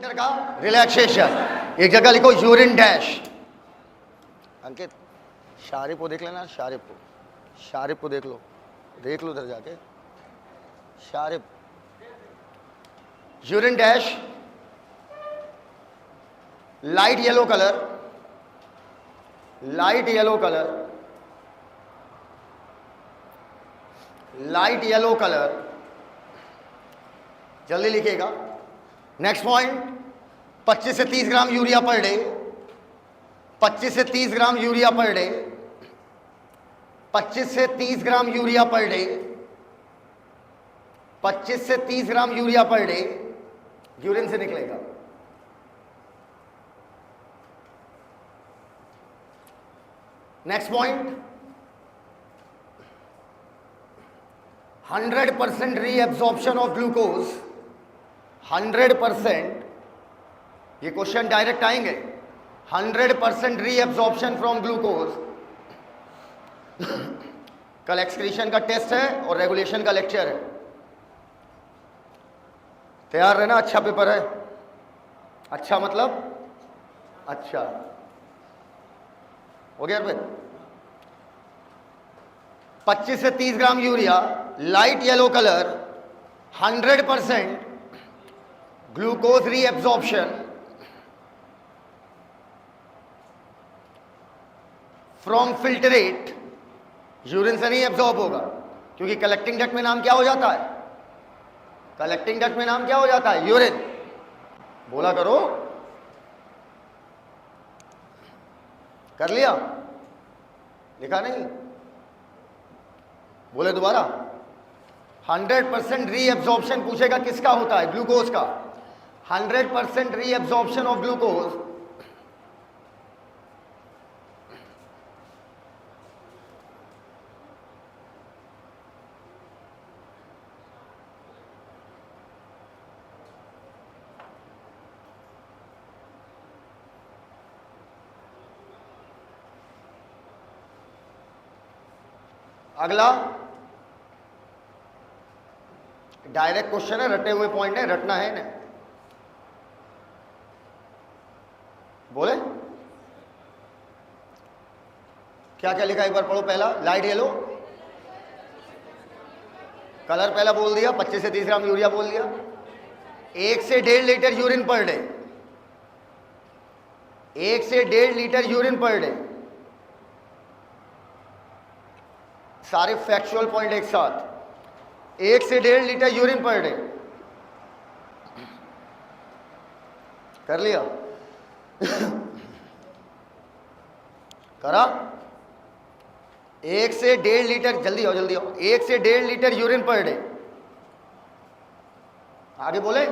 Metre का relaxation. एक जगह लिखो यूरिन डैश। अंकित शारिफ को देख लेना, शारिफ को देख लो उधर जाके। Sharif, urine dash, light yellow colour, light yellow colour, light yellow colour. जल्दी लिखिएगा। नेक्स्ट पॉइंट, 25 से 30 ग्राम यूरिया पर डे, 25 से 30 ग्राम यूरिया पर डे, 25 से 30 ग्राम यूरिया पर डे, 25 से 30 gram urea per day urine से निकलेगा। Next point, 100% reabsorption of glucose, 100%, ये question direct आएंगे। 100% रीएब्जॉर्प्शन फ्रॉम ग्लूकोज। कल एक्सक्रीशन का टेस्ट है और रेगुलेशन का लेक्चर है, तैयार रहना। अच्छा पेपर है, अच्छा मतलब अच्छा हो गया फिर। 25 से 30 gram urea, light yellow colour, 100% glucose reabsorption from filtrate. Urine से नहीं एब्जॉर्ब होगा क्योंकि कलेक्टिंग डक्ट में नाम क्या हो जाता है? कलेक्टिंग डक्ट में नाम क्या हो जाता है? यूरिन। बोला करो, कर लिया? लिखा नहीं? बोले दोबारा। 100% रीएब्जॉर्प्शन पूछेगा किसका होता है? ग्लूकोज का। 100% रीएब्जॉर्प्शन ऑफ ग्लूकोज अगला डायरेक्ट क्वेश्चन है, रटे हुए पॉइंट है, रटना है ना। बोले क्या क्या लिखा, एक बार पढ़ो। पहला लाइट येलो कलर पहला बोल दिया, 25 से 30 ग्राम यूरिया बोल दिया, 1 से 1.5 लीटर यूरिन पर डे, 1 से 1.5 लीटर यूरिन पर डे। सारे फैक्चुअल पॉइंट एक साथ। 1 से 1.5 लीटर यूरिन पर डे कर लिया? करा? 1 से 1.5 लीटर, जल्दी आओ जल्दी आओ, 1 से 1.5 लीटर यूरिन पर डे। आगे बोले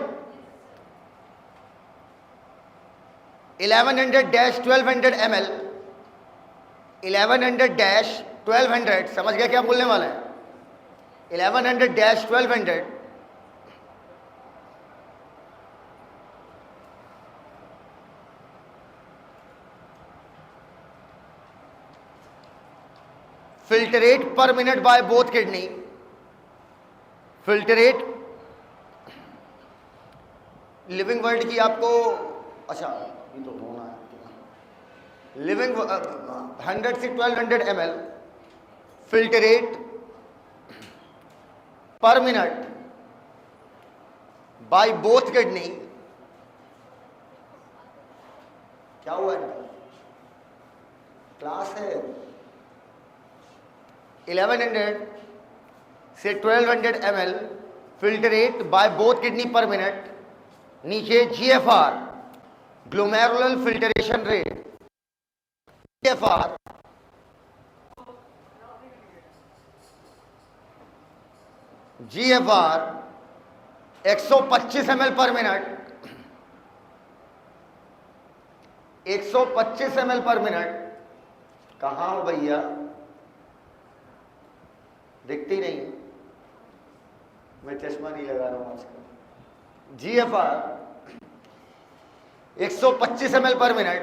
1100-1200 ml, 1100-1200, समझ गया क्या बोलने वाला है? 1100-1200 फिल्टरेट पर minute by both kidney. Filtrate living word की आपको, अच्छा ये तो होना है। लिविंग 100 से 1200 ml फिल्टरेट पर मिनट बाय बोथ किडनी। क्या हुआ है? क्लास है। 1100 से 1200 ml filtrate by both kidney पर मिनट। नीचे GFR glomerular filtration rate, GFR GFR 125 ml पर मिनट, 125 ml पर मिनट। कहाँ हो भैया? दिखती नहीं, मैं चश्मा नहीं लगा रहा हूं आजकल। GFR 125 ml पर मिनट।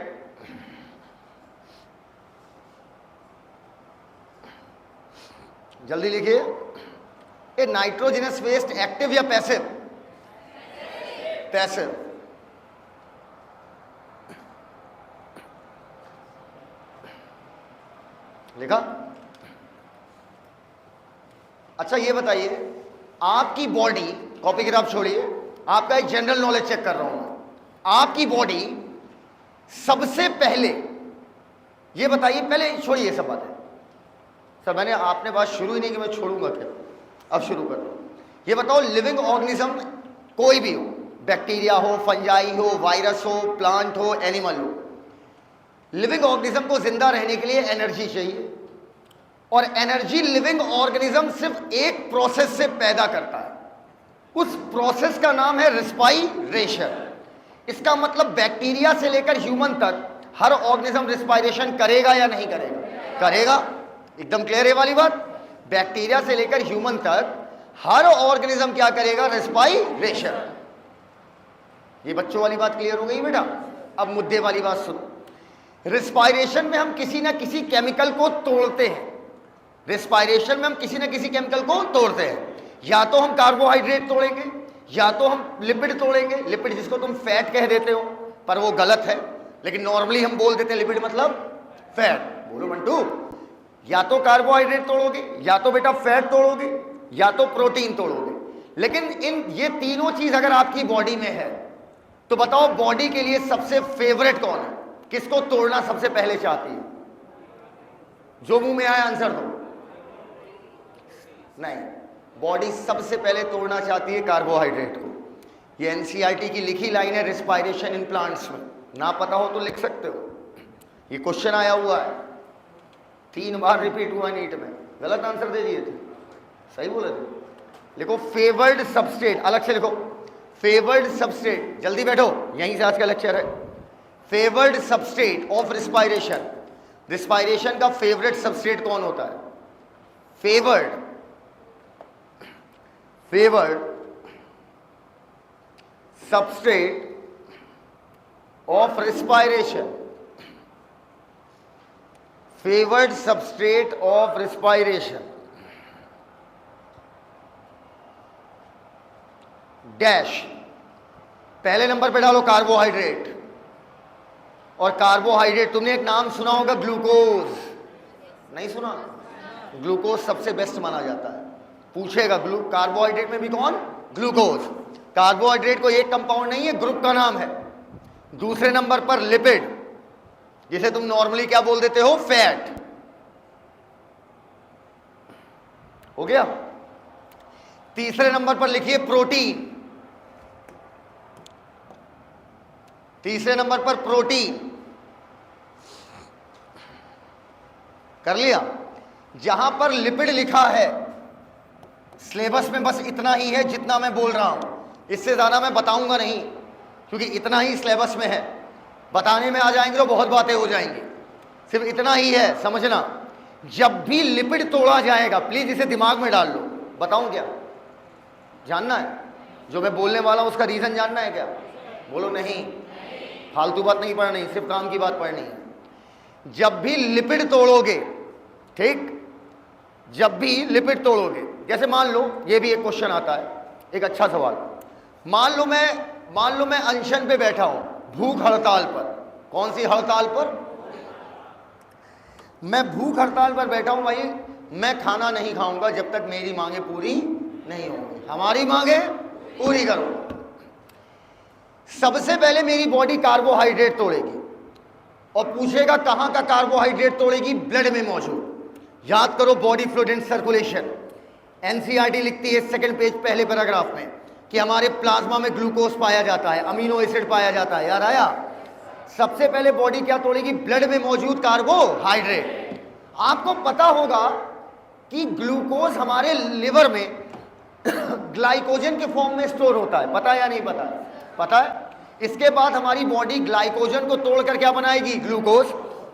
जल्दी लिखिए। ए नाइट्रोजनस वेस्ट एक्टिव या पैसिव? पैसिव। लिखा? अच्छा ये बताइए, आपकी बॉडी, कॉपी किताब छोड़िए, आपका एक जनरल नॉलेज चेक कर रहा हूं मैं। आपकी बॉडी सबसे पहले, ये बताइए, पहले छोड़िए सब बातें सर, मैंने आपने बात शुरू ही नहीं कि मैं छोड़ूंगा क्या, अब शुरू कर दो। ये बताओ, लिविंग ऑर्गेनिज्म कोई भी हो, बैक्टीरिया हो, फंजाई हो, वायरस हो, प्लांट हो, एनिमल हो, लिविंग ऑर्गेनिज्म को जिंदा रहने के लिए एनर्जी चाहिए, और एनर्जी लिविंग ऑर्गेनिज्म सिर्फ एक प्रोसेस से पैदा करता है। उस प्रोसेस का नाम है रिस्पाइरेशन। इसका मतलब बैक्टीरिया से लेकर ह्यूमन तक हर ऑर्गेनिज्म रिस्पाइरेशन करेगा या नहीं करेगा? करेगा। एकदम क्लियर है वाली बात? बैक्टीरिया से लेकर ह्यूमन तक हर ऑर्गेनिज्म क्या करेगा? रिस्पाइरेशन। ये बच्चों वाली बात क्लियर हो गई बेटा? अब मुद्दे वाली बात सुनो। रिस्पाइरेशन में हम किसी ना किसी केमिकल को तोड़ते हैं। रिस्पाइरेशन में हम किसी ना किसी केमिकल को तोड़ते हैं। या तो हम कार्बोहाइड्रेट तोड़ेंगे, या तो हम लिपिड तोड़ेंगे। लिपिड जिसको तुम फैट कह देते हो, पर वो गलत है, लेकिन नॉर्मली हम बोल देते हैं लिपिड मतलब फैट। बोलो मंटू, या तो कार्बोहाइड्रेट तोड़ोगे, या तो बेटा फैट तोड़ोगे, या तो प्रोटीन तोड़ोगे। लेकिन इन ये तीनों चीज अगर आपकी बॉडी में है तो बताओ बॉडी के लिए सबसे फेवरेट कौन है? किसको तोड़ना सबसे पहले चाहती है? जो मुंह में आए आंसर दो। नहीं, बॉडी सबसे पहले तोड़ना चाहती है कार्बोहाइड्रेट को। ये एनसीईआरटी की लिखी लाइन है रिस्पायरेशन इन प्लांट्स में। ना पता हो तो लिख सकते हो, ये क्वेश्चन आया हुआ है, 3 बार रिपीट हुआ नीट में। गलत आंसर दे दिए थे, सही बोले थे। लिखो फेवर्ड सबस्ट्रेट, अलग से लिखो फेवर्ड सबस्ट्रेट। जल्दी बैठो, यहीं से आज का लेक्चर है। Favoured substrate of respiration. Respiration का फेवरेट सबस्ट्रेट कौन होता है? Favoured substrate of respiration. Favoured substrate of respiration dash. पहले नंबर पे डालो कार्बोहाइड्रेट। और कार्बोहाइड्रेट तुमने एक नाम सुना होगा, ग्लूकोज। नहीं सुना? ग्लूकोज सबसे बेस्ट माना जाता है। पूछेगा कार्बोहाइड्रेट में भी कौन? ग्लूकोज। कार्बोहाइड्रेट को एक कंपाउंड नहीं है, ग्रुप का नाम है। दूसरे नंबर पर लिपिड, जिसे तुम नॉर्मली क्या बोल देते हो? फैट। हो गया? तीसरे नंबर पर लिखिए प्रोटीन। तीसरे नंबर पर प्रोटीन। कर लिया? जहां पर लिपिड लिखा है सिलेबस में बस इतना ही है जितना मैं बोल रहा हूं, इससे ज्यादा मैं बताऊंगा नहीं, क्योंकि इतना ही सिलेबस में है। बताने में आ जाएंगे तो बहुत बातें हो जाएंगी, सिर्फ इतना ही है समझना। जब भी लिपिड तोड़ा जाएगा, प्लीज इसे दिमाग में डाल लो। बताऊं क्या? जानना है? जो मैं बोलने वाला हूं उसका रीजन जानना है क्या? बोलो नहीं, फालतू बात नहीं पढ़नी, सिर्फ काम की बात पढ़नी है। जब भी लिपिड तोड़ोगे, ठीक, जब भी लिपिड तोड़ोगे, जैसे मान लो ये भी एक क्वेश्चन आता है, एक अच्छा सवाल। मान लो मैं अनशन पे बैठा हूं, भूख हड़ताल पर। कौन सी हड़ताल पर? मैं भूख हड़ताल पर बैठा हूं भाई। मैं खाना नहीं खाऊंगा जब तक मेरी मांगे पूरी नहीं होंगी। हमारी मांगे पूरी करो। सबसे पहले मेरी बॉडी कार्बोहाइड्रेट तोड़ेगी और पूछेगा कहां का कार्बोहाइड्रेट तोड़ेगी? ब्लड में मौजूद। याद करो body fluid and circulation. NCERT लिखती है सेकंड पेज पहले पैराग्राफ में कि हमारे प्लाज्मा में ग्लूकोज पाया जाता है, अमीनो एसिड पाया जाता है। याद आया? सबसे पहले बॉडी क्या तोड़ेगी? ब्लड में मौजूद कार्बोहाइड्रेट। आपको पता होगा कि ग्लूकोज हमारे लिवर में ग्लाइकोजन के फॉर्म में स्टोर होता है। पता है या नहीं पता? पता है। इसके बाद हमारी बॉडी ग्लाइकोजन को तोड़कर क्या बनाएगी? ग्लूकोज,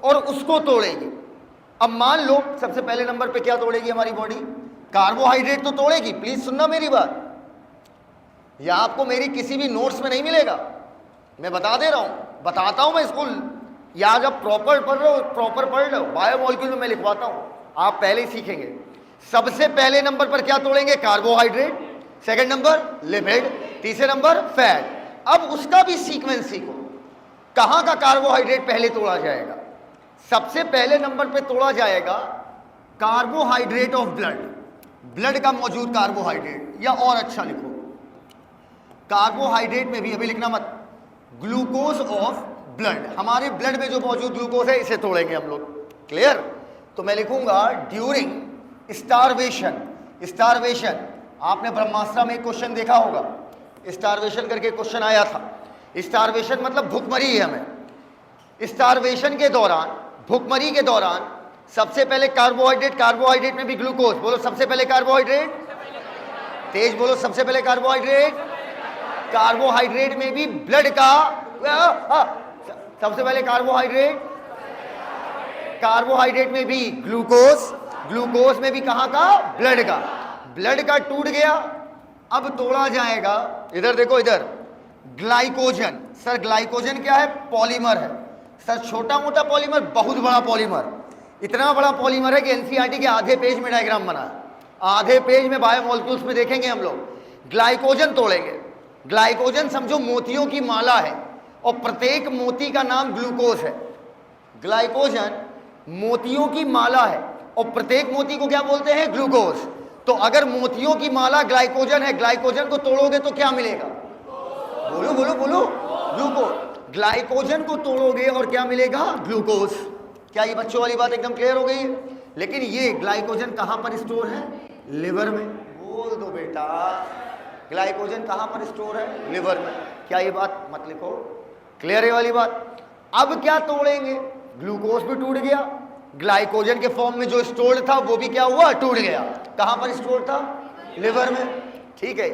और उसको तोड़ेगी। अब मान लो सबसे पहले नंबर पे क्या तोड़ेगी हमारी बॉडी? कार्बोहाइड्रेट तो तोड़ेगी। प्लीज सुनना मेरी बात, यह आपको मेरी किसी भी नोट्स में नहीं मिलेगा, मैं बता दे रहा हूं, बताता हूं मैं स्कूल। या जब प्रॉपर पढ़ रहे हो, प्रॉपर पढ़ रहे हो, बायोमोलिक्यूल में मैं लिखवाता हूं, आप पहले ही सीखेंगे। सबसे पहले नंबर पर क्या तोड़ेंगे? कार्बोहाइड्रेट। सेकंड नंबर लिपिड, तीसरे नंबर फैट। अब उसका भी सीक्वेंस सीखो, कहां का कार्बोहाइड्रेट पहले तोड़ा जाएगा? सबसे पहले नंबर पे तोड़ा जाएगा कार्बोहाइड्रेट ऑफ ब्लड, ब्लड का मौजूद कार्बोहाइड्रेट, या और अच्छा लिखो कार्बोहाइड्रेट में भी अभी लिखना मत, ग्लूकोज ऑफ ब्लड, हमारे ब्लड में जो मौजूद ग्लूकोज है इसे तोड़ेंगे हम लोग। क्लियर? तो मैं लिखूंगा ड्यूरिंग स्टारवेशन। स्टारवेशन आपने ब्रह्मास्त्र में एक क्वेश्चन देखा होगा, स्टारवेशन करके क्वेश्चन आया था। स्टारवेशन मतलब भूखमरी है हमें। स्टारवेशन के दौरान, भूखमरी के दौरान सबसे पहले कार्बोहाइड्रेट, कार्बोहाइड्रेट में भी ग्लूकोज, बोलो सबसे पहले कार्बोहाइड्रेट, तेज बोलो सबसे पहले कार्बोहाइड्रेट, कार्बोहाइड्रेट में भी ब्लड का, सबसे पहले कार्बोहाइड्रेट, कार्बोहाइड्रेट में भी ग्लूकोज, ग्लूकोज में भी कहां का, ब्लड का, ब्लड का टूट गया। अब तोड़ा जाएगा, इधर देखो इधर, ग्लाइकोजन। सर ग्लाइकोजन क्या है? पॉलीमर है। सर छोटा मोटा पॉलीमर, बहुत बड़ा पॉलीमर, इतना बड़ा पॉलीमर है कि एनसीईआरटी के आधे पेज में डायग्राम बना है, आधे पेज में बायोमोलिक्यूल्स में देखेंगे हम लोग। ग्लाइकोजन तोड़ेंगे। ग्लाइकोजन समझो मोतियों की माला है और प्रत्येक मोती का नाम ग्लूकोज है। ग्लाइकोजन मोतियों की माला है और प्रत्येक मोती को क्या बोलते हैं? ग्लूकोज। तो अगर मोतियों की माला ग्लाइकोजन है, ग्लाइकोजन को तोड़ोगे तो क्या मिलेगा? बोलो बोलो बोलो, ग्लूकोज। ग्लाइकोजन को तोड़ोगे और क्या मिलेगा? ग्लूकोज। क्या ये बच्चों वाली बात एकदम क्लियर हो गई है? लेकिन ये ग्लाइकोजन कहां पर स्टोर है? लिवर में। बोल दो बेटा, ग्लाइकोजन कहां पर स्टोर है? लिवर में। क्या ये बात मत लिखो, क्लियर है वाली बात? अब क्या तोड़ेंगे? ग्लूकोज भी टूट गया, ग्लाइकोजन के फॉर्म में जो स्टोर्ड था वो भी क्या हुआ? टूट गया। कहां पर स्टोर था? लिवर में। ठीक है,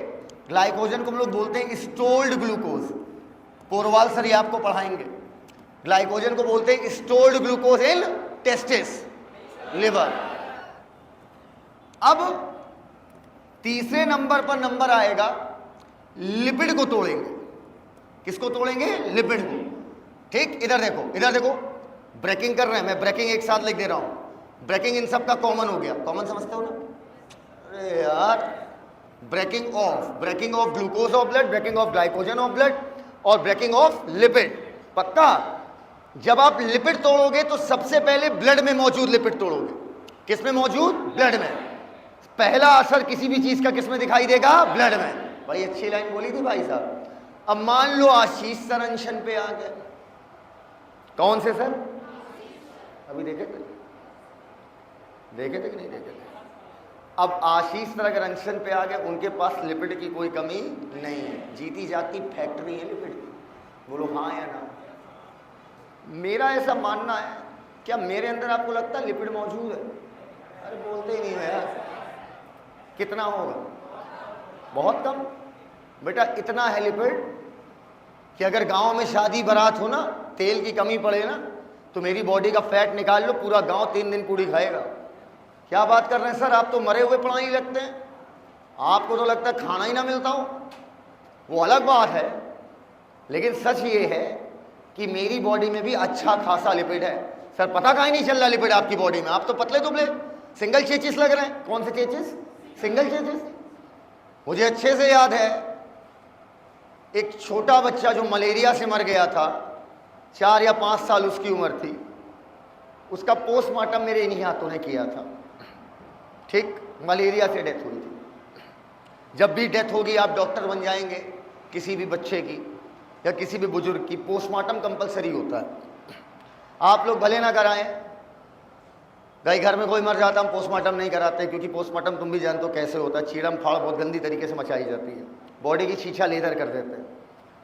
ग्लाइकोजन को हम लोग बोलते हैं स्टोर्ड ग्लूकोज। पोरवाल सर ये आपको पढ़ाएंगे। ग्लाइकोजन को बोलते हैं stored glucose in testis, liver. अब तीसरे नंबर पर नंबर आएगा, लिपिड को तोड़ेंगे। किसको तोड़ेंगे? लिपिड को। ठीक, इधर देखो, इधर देखो, ब्रेकिंग कर रहे हैं, मैं ब्रेकिंग एक साथ लिख दे रहा हूं। ब्रेकिंग इन सब का कॉमन हो गया, कॉमन समझते हो ना? अरे यार, breaking of glucose of blood, breaking of glycogen of blood और ब्रेकिंग ऑफ लिपिड। पक्का? जब आप लिपिड तोड़ोगे तो सबसे पहले ब्लड में मौजूद लिपिड तोड़ोगे। किस में मौजूद? ब्लड में। पहला असर किसी भी चीज का किस में दिखाई देगा? ब्लड में। बड़ी अच्छी लाइन बोली थी भाई साहब। अब मान लो आशीष सर अनशन पे आ गए। कौन से सर? अभी देखे थे कि नहीं देखे थे? अब आशीष सर अगर अनशन पे आ गए, उनके पास लिपिड की कोई कमी नहीं है, जीती जाती फैक्ट्री है लिपिड की। बोलो हाँ या ना? मेरा ऐसा मानना है। क्या मेरे अंदर आपको लगता है लिपिड मौजूद है? अरे बोलते ही नहीं है यार। कितना होगा? बहुत कम बेटा। इतना है लिपिड कि अगर गांव में शादी बारात हो ना, तेल की कमी पड़े ना, तो मेरी बॉडी का फैट निकाल लो, पूरा गांव 3 दिन पूड़ी खाएगा। क्या बात कर रहे हैं सर, आप तो मरे हुए पढ़ाई लगते हैं, आपको तो लगता है खाना ही ना मिलता हो। वो अलग बात है, लेकिन सच ये है कि मेरी बॉडी में भी अच्छा खासा लिपिड है। सर पता कहीं नहीं चल रहा लिपिड आपकी बॉडी में, आप तो पतले दुबले सिंगल चेचिस लग रहे हैं। कौन से चेचिस? Single chassis. मुझे अच्छे से याद है, एक छोटा बच्चा जो मलेरिया से मर गया था, 4 या 5 साल उसकी उम्र थी, उसका पोस्टमार्टम मेरे इन्हीं हाथों ने किया था। ठीक, मलेरिया से डेथ हुई थी। जब भी डेथ होगी, आप डॉक्टर बन जाएंगे, किसी भी बच्चे की या किसी भी बुजुर्ग की, पोस्टमार्टम कंपलसरी होता है। आप लोग भले ना कराएं, भाई घर में कोई मर जाता हम पोस्टमार्टम नहीं कराते, क्योंकि पोस्टमार्टम तुम भी जानते हो कैसे होता है, चीड़म फाड़ बहुत गंदी तरीके से मचाई जाती है, बॉडी की छीछा लेदर कर देते हैं।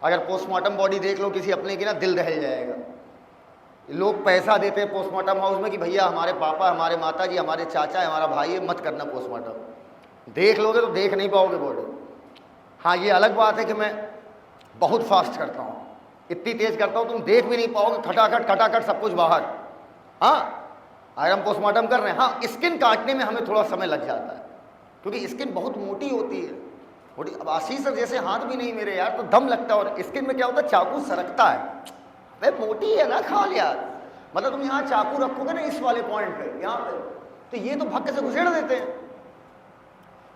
अगर पोस्टमार्टम बॉडी देख लो किसी अपने की ना, दिल दहल जाएगा। लोग पैसा देते हैं पोस्टमार्टम हाउस में कि भैया हमारे पापा, हमारे माता जी, हमारे चाचा, हमारा भाई है, मत करना पोस्टमार्टम। देख लोगे तो देख नहीं पाओगे बॉडी। हाँ ये अलग बात है कि मैं बहुत फास्ट करता हूँ, इतनी तेज करता हूँ तुम देख भी नहीं पाओगे, खटाखट खटाखट सब कुछ बाहर। हाँ अगर हम पोस्टमार्टम कर रहे हैं, हाँ स्किन काटने में हमें थोड़ा समय लग जाता है, क्योंकि स्किन बहुत मोटी होती है। मोटी, अब आशीष सर जैसे हाथ भी नहीं मेरे यार, तो दम लगता है, और स्किन में क्या होता है, चाकू सरकता है। भाई मोटी है ना खाल यार, मतलब तुम यहाँ चाकू रखोगे ना इस वाले पॉइंट पे, यहाँ पे, तो ये तो भक्के से घुसेड़ देते हैं।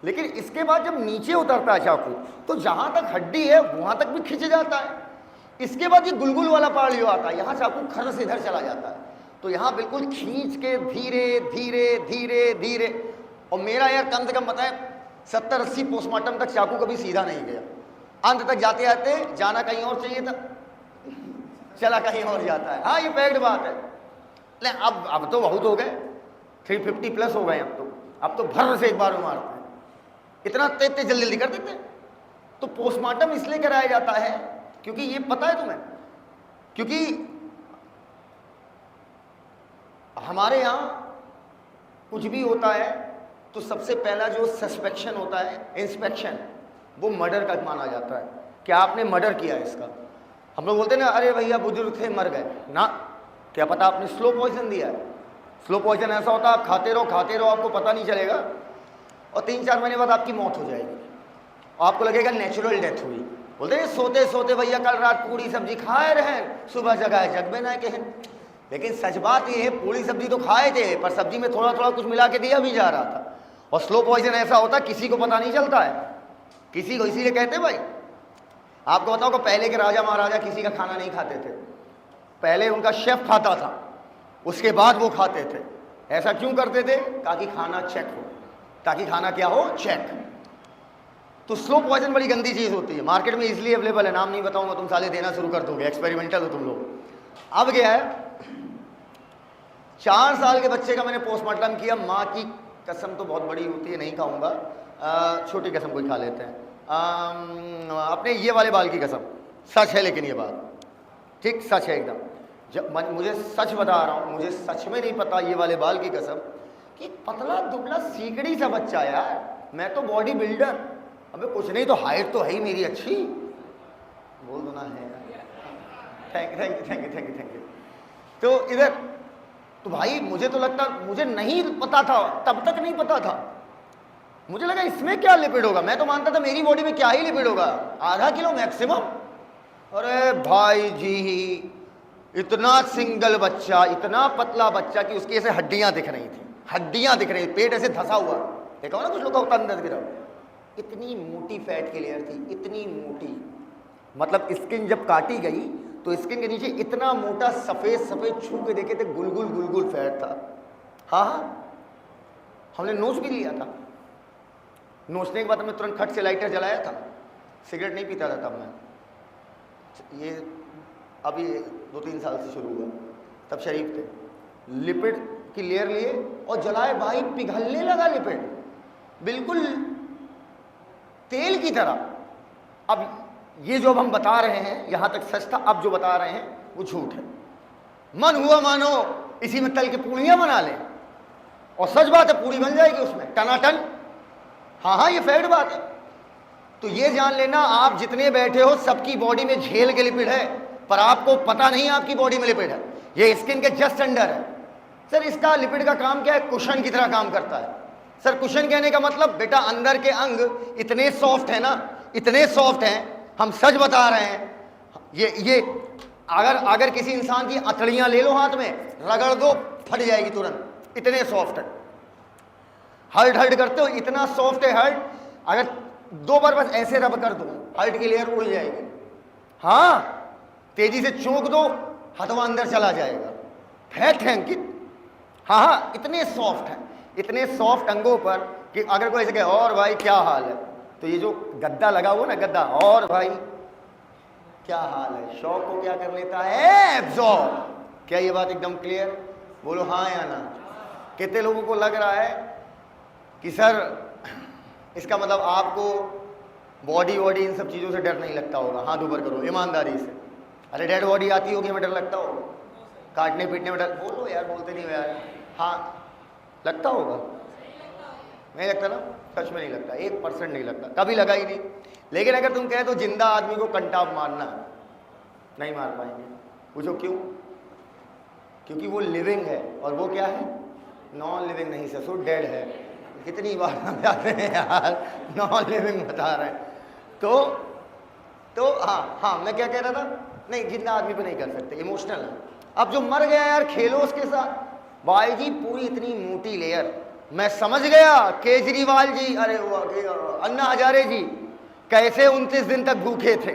लेकिन इसके बाद जब नीचे उतरता है चाकू, तो जहां तक हड्डी है वहां तक भी खिंच जाता है। इसके बाद ये गुलगुल वाला पार्ट जो आता है, यहाँ चाकू खर से इधर चला जाता है, तो यहाँ बिल्कुल खींच के धीरे धीरे धीरे धीरे, और मेरा यार कम से कम पता है 70-80 पोस्टमार्टम तक चाकू कभी सीधा नहीं गया। अंत तक जाते जाते जाना कहीं और चाहिए था, चला कहीं और जाता है। हाँ, ये फैक्ट बात है। ले अब तो बहुत हो गए, 350 प्लस हो गए अब तो भर से एक बार में मारते हैं, इतना तेज तेज जल्दी जल्दी कर देते हैं। तो पोस्टमार्टम इसलिए कराया जाता है क्योंकि ये पता है तुम्हें, क्योंकि हमारे यहाँ कुछ भी होता है तो सबसे पहला जो सस्पेक्शन होता है, इंस्पेक्शन, वो मर्डर का माना जाता है कि आपने मर्डर किया है इसका। हम लोग बोलते हैं ना, अरे भैया बुजुर्ग थे मर गए ना, क्या पता आपने स्लो पॉइजन दिया है। स्लो पॉइजन ऐसा होता है आप खाते रहो आपको पता नहीं चलेगा, और 3-4 महीने बाद आपकी मौत हो जाएगी, आपको लगेगा नेचुरल डेथ हुई। बोलते हैं सोते सोते भैया कल रात पूरी सब्जी खाए रहे, सुबह जगाए जग में ना कहन। लेकिन सच बात ये है, पूरी सब्जी तो खाए थे पर सब्जी में थोड़ा थोड़ा कुछ मिला के दिया भी जा रहा था। और स्लो पॉइजन ऐसा होता है किसी को पता नहीं चलता है, किसी को। इसीलिए कहते भाई, आपको बताओ कि पहले के राजा महाराजा किसी का खाना नहीं खाते थे, पहले उनका शेफ खाता था, उसके बाद वो खाते थे। ऐसा क्यों करते थे? ताकि खाना चेक हो, ताकि खाना क्या हो, चेक। तो स्लो पॉइजन बड़ी गंदी चीज होती है, मार्केट में इजीली अवेलेबल है, नाम नहीं बताऊंगा, तुम साले देना शुरू कर दोगे, एक्सपेरिमेंटल हो तुम लोग। अब क्या है, 4 साल के बच्चे का मैंने पोस्टमार्टम किया। माँ की कसम तो बहुत बड़ी होती है, नहीं खाऊंगा, छोटी कसम कोई खा लेते हैं। अपने ये वाले बाल की कसम, सच है लेकिन ये बात ठीक सच है एकदम। जब मुझे सच बता रहा हूँ, मुझे सच में नहीं पता, ये वाले बाल की कसम, कि पतला दुबला सीकड़ी सा बच्चा यार, मैं तो बॉडी बिल्डर, अबे कुछ नहीं तो हाइट तो है ही मेरी अच्छी, बोल दो ना है। Thank you. तो इधर तो भाई मुझे तो लगता, मुझे नहीं पता था, तब तक नहीं पता था, मुझे लगा इसमें क्या लिपिड होगा, मैं तो मानता था मेरी बॉडी में क्या ही लिपिड होगा, आधा किलो मैक्सिमम। अरे भाई जी, इतना सिंगल बच्चा, इतना पतला बच्चा कि उसकी ऐसे हड्डियां दिख रही थी, हड्डियां दिख रही, पेट ऐसे धंसा हुआ, देखा ना कुछ लोग का होता अंदर गिरा, इतनी मोटी फैट की लेयर थी, इतनी मोटी, मतलब स्किन जब काटी गई तो स्किन के नीचे इतना मोटा सफेद सफेद, छू के देखे थे गुलगुल गुलगुल फैट था। हाँ, हमने नोच भी लिया था, नोचने के बाद हमने तुरंत खट से लाइटर जलाया था। सिगरेट नहीं पीता था तब मैं, ये अभी 2-3 साल से शुरू हुआ, तब शरीफ थे। लिपिड की लेयर लिए और जलाए, भाई पिघलने लगा लिपिड, बिल्कुल तेल की तरह। अब ये जो हम बता रहे हैं यहाँ तक सच था, अब जो बता रहे हैं वो झूठ है। मन हुआ मानो इसी में तल के पूड़ियां बना लें, और सच बात है पूड़ी बन जाएगी उसमें टनाटन। हाँ, ये फैक्ट बात है। तो ये जान लेना, आप जितने बैठे हो सबकी बॉडी में झेल के लिपिड है, पर आपको पता नहीं आपकी बॉडी में लिपिड है, ये स्किन के जस्ट अंडर है। सर इसका लिपिड का काम क्या है? कुशन की तरह काम करता है। सर कुशन कहने का मतलब बेटा अंदर के अंग इतने सॉफ्ट है ना, इतने सॉफ्ट हैं, हम सच बता रहे हैं। ये अगर किसी इंसान की अतड़ियां ले लो हाथ में, रगड़ दो फट जाएगी तुरंत, इतने सॉफ्ट है। हर्ट हर्ट करते हो, इतना सॉफ्ट है हर्ट, अगर 2 बार बस ऐसे रब कर दो, हर्ट की लेयर उड़ जाएगी। हाँ, तेजी से चौंक दो, हथवा अंदर चला जाएगा। फैट है अंकित, हाँ, इतने सॉफ्ट है, इतने सॉफ्ट अंगों पर कि अगर कोई ऐसे कहे और भाई क्या हाल है, तो ये जो गद्दा लगा हुआ ना, गद्दा, और भाई क्या हाल है, शौक को क्या कर लेता है, एब्जॉर्ब। क्या ये बात एकदम क्लियर? बोलो हाँ या ना। कितने लोगों को लग रहा है कि सर इसका मतलब आपको बॉडी इन सब चीज़ों से डर नहीं लगता होगा? हाथ ऊपर करो ईमानदारी से। अरे डेड बॉडी आती होगी, हमें डर लगता होगा, काटने पीटने में डर, बोलो यार, बोलते नहीं हो यार। हाँ लगता होगा, नहीं लगता ना, सच में नहीं लगता, 1% नहीं लगता, कभी लगा ही नहीं। लेकिन अगर तुम कहे तो जिंदा आदमी को कंटाप मारना, नहीं मार पाएंगे। पूछो क्यों? क्योंकि वो लिविंग है, और वो क्या है? नॉन लिविंग नहीं ससुर, डेड है। कितनी बार हम जाते हैं यार, नॉन लिविंग बता रहे हैं। तो हाँ, मैं क्या कह रहा था? नहीं, जिंदा आदमी पे नहीं कर सकते, इमोशनल है। अब जो मर गया यार, खेलो उसके साथ। भाई जी पूरी इतनी मोटी लेयर, मैं समझ गया केजरीवाल जी, अरे अन्ना हजारे जी कैसे 29 दिन तक भूखे थे,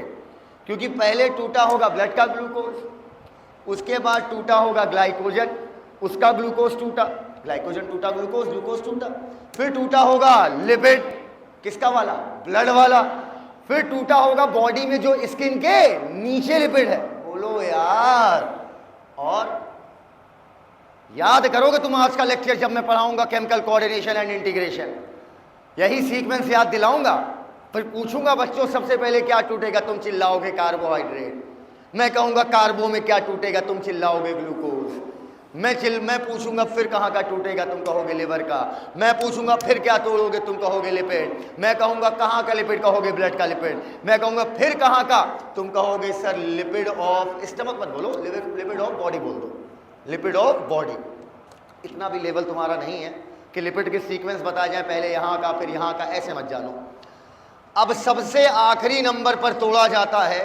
क्योंकि पहले टूटा होगा ब्लड का ग्लूकोज, उसके बाद टूटा होगा ग्लाइकोजन, उसका ग्लूकोज टूटा, ग्लाइकोजन टूटा, ग्लूकोज टूटा। फिर टूटा होगा लिपिड, किसका वाला? ब्लड वाला। फिर टूटा होगा बॉडी में जो स्किन के नीचे लिपिड है। बोलो यार, और याद करोगे तुम आज का लेक्चर जब मैं पढ़ाऊंगा केमिकल कोऑर्डिनेशन एंड इंटीग्रेशन, यही सीक्वेंस याद दिलाऊंगा। फिर पूछूंगा बच्चों सबसे पहले क्या टूटेगा, तुम चिल्लाओगे कार्बोहाइड्रेट। मैं कहूंगा कार्बो में क्या टूटेगा, तुम चिल्लाओगे ग्लूकोज। मैं पूछूंगा फिर कहाँ का टूटेगा, तुम कहोगे लिवर का। मैं पूछूंगा फिर क्या तोड़ोगे, तुम कहोगे लिपिड। मैं कहूंगा कहाँ का लिपिड, कहोगे ब्लड का लिपिड। मैं कहूंगा फिर कहाँ का, तुम कहोगे सर लिपिड ऑफ स्टमक मत बोलो, लिपिड ऑफ बॉडी बोल दो, लिपिड ऑफ बॉडी। इतना भी लेवल तुम्हारा नहीं है कि लिपिड के सीक्वेंस बताए जाए, पहले यहाँ का फिर यहाँ का, ऐसे मत जानो। अब सबसे आखिरी नंबर पर तोड़ा जाता है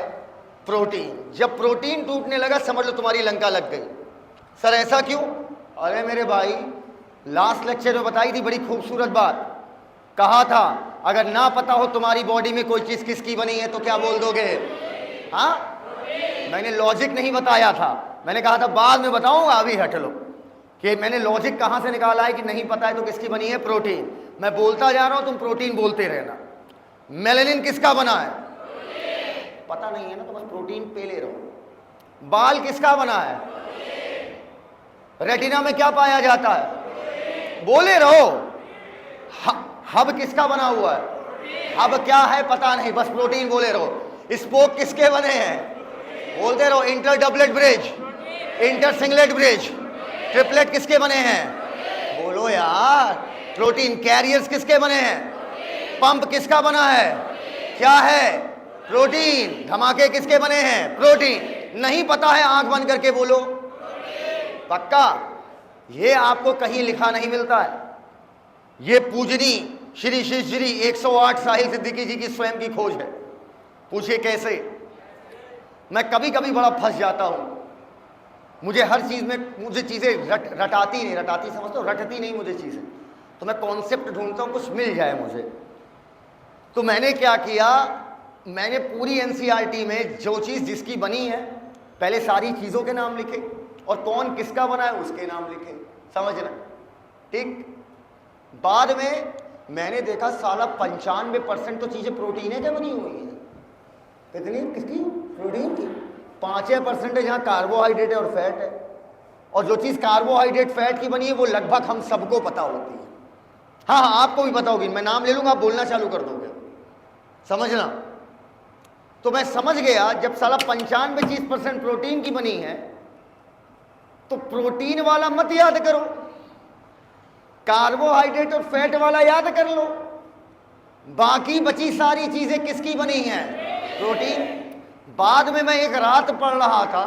प्रोटीन। जब प्रोटीन टूटने लगा समझ लो तुम्हारी लंका लग गई। सर ऐसा क्यों? अरे मेरे भाई, लास्ट लेक्चर में बताई थी बड़ी खूबसूरत बात। कहा था अगर ना पता हो तुम्हारी बॉडी में कोई चीज किसकी बनी है तो क्या बोल दोगे? हाँ, मैंने लॉजिक नहीं बताया था, मैंने कहा था बाद में बताऊंगा, अभी हट लो कि मैंने लॉजिक कहां से निकाला है कि नहीं पता है तो किसकी बनी है? प्रोटीन। मैं बोलता जा रहा हूं, तुम प्रोटीन बोलते रहना। मेलानिन किसका बना है? पता नहीं है ना तो बस प्रोटीन पे ले रहो। बाल किसका बना है? रेटिना में क्या पाया जाता है? बोले रहो। हब किसका बना हुआ है? हब क्या है पता नहीं, बस प्रोटीन बोले रहो। स्पोक किसके बने हैं? बोलते रहो। Inter doublet bridge, inter singlet bridge, triplet किसके बने हैं? बोलो यार। प्रोटीन। कैरियर्स किसके बने हैं? पंप किसका बना है? क्या है? प्रोटीन। धमाके किसके बने हैं? प्रोटीन। नहीं पता है, आंख बंद करके बोलो। पक्का? ये आपको कहीं लिखा नहीं मिलता है। ये पूजनी श्री श्री श्री 108 साहिल सिद्दीकी जी की स्वयं की खोज है। पूछिए कैसे? मैं कभी कभी बड़ा फंस जाता हूं। मुझे हर चीज में मुझे चीजें रटाती नहीं, रटाती समझते हो, रटती नहीं मुझे चीजें। तो मैं कॉन्सेप्ट ढूंढता हूं, कुछ मिल जाए मुझे। तो मैंने क्या किया, मैंने पूरी एनसीईआरटी में जो चीज जिसकी बनी है पहले सारी चीजों के नाम लिखे और कौन किसका बना है उसके नाम लिखे। समझना? ठीक। बाद में मैंने देखा साला 95% तो चीजें प्रोटीन है क्या बनी हुई है। कितनी? किसकी? प्रोटीन की। 5% है जहां कार्बोहाइड्रेट है और फैट है। और जो चीज कार्बोहाइड्रेट फैट की बनी है वो लगभग हम सबको पता होती है। हाँ हाँ, आपको भी पता होगी। मैं नाम ले लूंगा, आप बोलना चालू कर दोगे। समझना? तो मैं समझ गया जब साला 95% प्रोटीन की बनी है तो प्रोटीन वाला मत याद करो, कार्बोहाइड्रेट और फैट वाला याद कर लो। बाकी बची सारी चीजें किसकी बनी हैं? प्रोटीन। बाद में मैं एक रात पढ़ रहा था,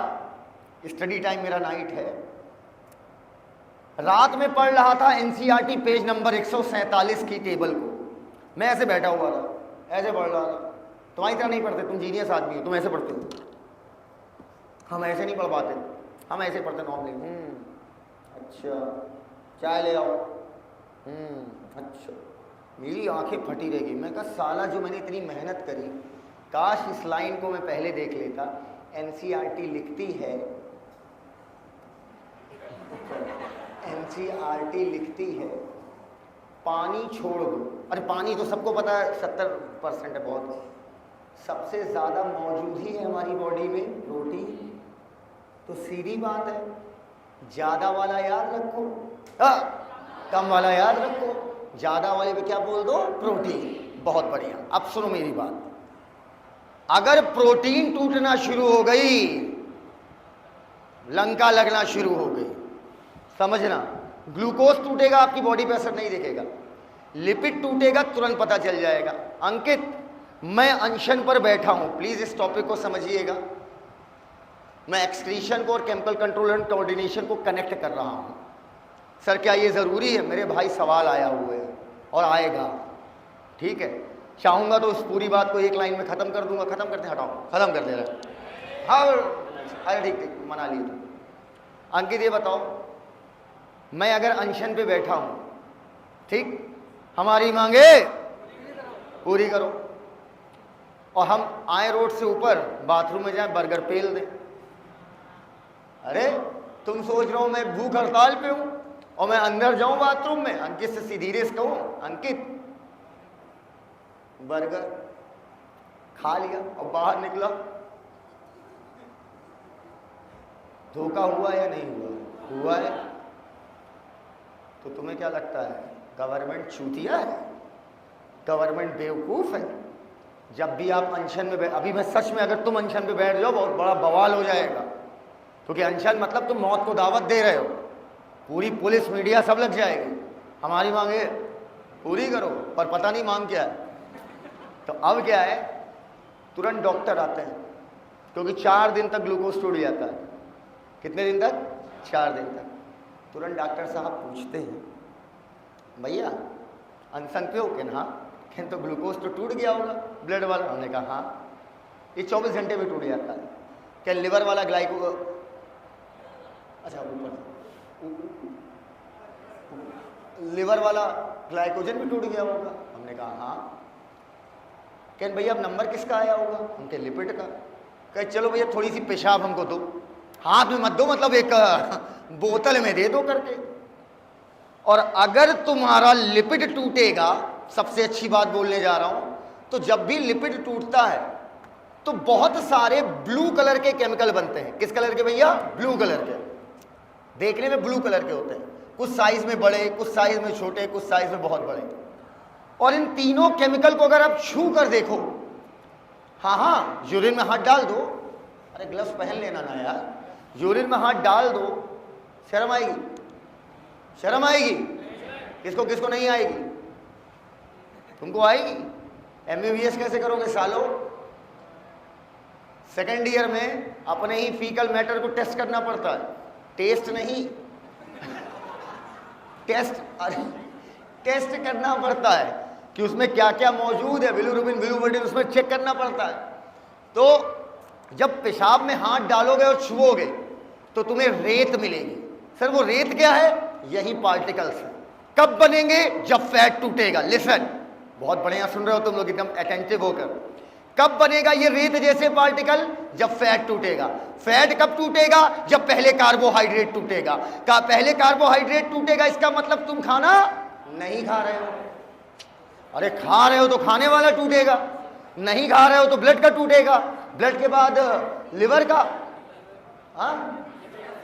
स्टडी टाइम मेरा नाइट है, रात में पढ़ रहा था एनसीईआरटी पेज नंबर 147 की टेबल को। मैं ऐसे बैठा हुआ था, ऐसे पढ़ रहा था। तुम्हारी तरह नहीं पढ़ते, तुम जीनियस आदमी हो, तुम ऐसे पढ़ते हो। हम ऐसे नहीं पढ़ पाते, हम ऐसे पढ़ते नॉर्मली। अच्छा, चाय ले आओ। अच्छा। मेरी आंखें फटी रहेगी। मैं कहा साला जो मैंने इतनी मेहनत करी, काश इस लाइन को मैं पहले देख लेता। एनसीईआरटी लिखती है, एनसीईआरटी लिखती है पानी छोड़ दो। अरे पानी तो सबको पता है 70% है, बहुत। सबसे ज्यादा मौजूद ही है हमारी बॉडी में प्रोटीन। तो सीधी बात है, ज्यादा वाला याद रखो, कम वाला याद रखो। ज्यादा वाले पे क्या बोल दो? प्रोटीन। बहुत बढ़िया। अब सुनो मेरी बात। अगर प्रोटीन टूटना शुरू हो गई, लंका लगना शुरू हो गई, समझना। ग्लूकोज टूटेगा, आपकी बॉडी पे असर नहीं दिखेगा। लिपिड टूटेगा, तुरंत पता चल जाएगा। अंकित, मैं अनशन पर बैठा हूं, प्लीज इस टॉपिक को समझिएगा। मैं एक्सक्रीशन को और केमिकल कंट्रोल एंड कोऑर्डिनेशन को कनेक्ट कर रहा हूं। सर क्या ये जरूरी है? मेरे भाई सवाल आया हुआ है और आएगा, ठीक है। चाहूंगा तो उस पूरी बात को एक लाइन में खत्म कर दूंगा। खत्म करते, हटाओ, खत्म कर दे रहा। हाँ, अरे ठीक ठीक, मना लिए तो। अंकित ये बताओ, मैं अगर अनशन पे बैठा हूं, ठीक, हमारी मांगे पूरी करो, और हम आए रोड से ऊपर बाथरूम में जाए, बर्गर पेल दें, अरे तुम सोच रहे हो मैं भूख हड़ताल पे हूं और मैं अंदर जाऊं बाथरूम में, अंकित से सीधी रेस कहूं, अंकित बर्गर खा लिया और बाहर निकला, धोखा हुआ या नहीं हुआ? हुआ है। तो तुम्हें क्या लगता है गवर्नमेंट चूतिया है, गवर्नमेंट बेवकूफ है? जब भी आप अनशन में अभी मैं सच में, अगर तुम अनशन पे बैठ जाओ बहुत बड़ा बवाल हो जाएगा, क्योंकि अनशन मतलब तुम मौत को दावत दे रहे हो, पूरी पुलिस मीडिया सब लग जाएगी, हमारी मांगे पूरी करो, पर पता नहीं मांग क्या है। तो अब क्या है, तुरंत डॉक्टर आते हैं, क्योंकि 4 दिन तक ग्लूकोज टूट जाता है। कितने दिन तक? 4 दिन तक। तुरंत डॉक्टर साहब पूछते हैं, भैया अनशन पे हो? कि हाँ। तो ग्लूकोज तो टूट गया होगा ब्लड वाला? हमने कहा हाँ, ये 24 घंटे में टूट जाता है। क्या लिवर वाला ग्लाइको, अच्छा ऊपर लिवर वाला ग्लाइकोजन भी टूट गया होगा? हमने कहा हाँ। क्या भैया अब नंबर किसका आया होगा? हम कहे लिपिड का। कहे चलो भैया थोड़ी सी पेशाब हमको दो, हाथ में मत दो, मतलब एक बोतल में दे दो करके। और अगर तुम्हारा लिपिड टूटेगा, सबसे अच्छी बात बोलने जा रहा हूं, तो जब भी लिपिड टूटता है तो बहुत सारे ब्लू कलर के केमिकल बनते हैं। किस कलर के भैया? ब्लू कलर के। देखने में ब्लू कलर के होते हैं, कुछ साइज में बड़े, कुछ साइज में छोटे, कुछ साइज में बहुत बड़े। और इन तीनों केमिकल को अगर आप छू कर देखो, हाँ हाँ यूरिन में हाथ डाल दो, अरे ग्लव्स पहन लेना ना यार, यूरिन में हाथ डाल दो, शर्म आएगी? शर्म आएगी? किसको किसको नहीं आएगी? तुमको आएगी? MBBS कैसे करोगे सालों? सेकेंड ईयर में अपने ही फीकल मैटर को टेस्ट करना पड़ता है, टेस्ट नहीं टेस्ट, अरे टेस्ट करना पड़ता है कि उसमें क्या क्या मौजूद है, बिलिरुबिन, बिलिरुबिन, उसमें चेक करना पड़ता है। तो जब पेशाब में हाथ डालोगे और छुओगे तो तुम्हें रेत मिलेगी। सर वो रेत क्या है? यही पार्टिकल्स है। कब बनेंगे? जब फैट टूटेगा। लिसन, बहुत बढ़िया सुन रहे हो तुम लोग, एकदम अटेंटिव होकर। कब बनेगा ये रेत जैसे पार्टिकल? जब फैट टूटेगा। फैट कब टूटेगा? जब पहले कार्बोहाइड्रेट टूटेगा। का पहले कार्बोहाइड्रेट टूटेगा, इसका मतलब तुम खाना नहीं खा रहे हो। अरे खा रहे हो तो खाने वाला टूटेगा, नहीं खा रहे हो तो ब्लड का टूटेगा, ब्लड के बाद लिवर का, हाँ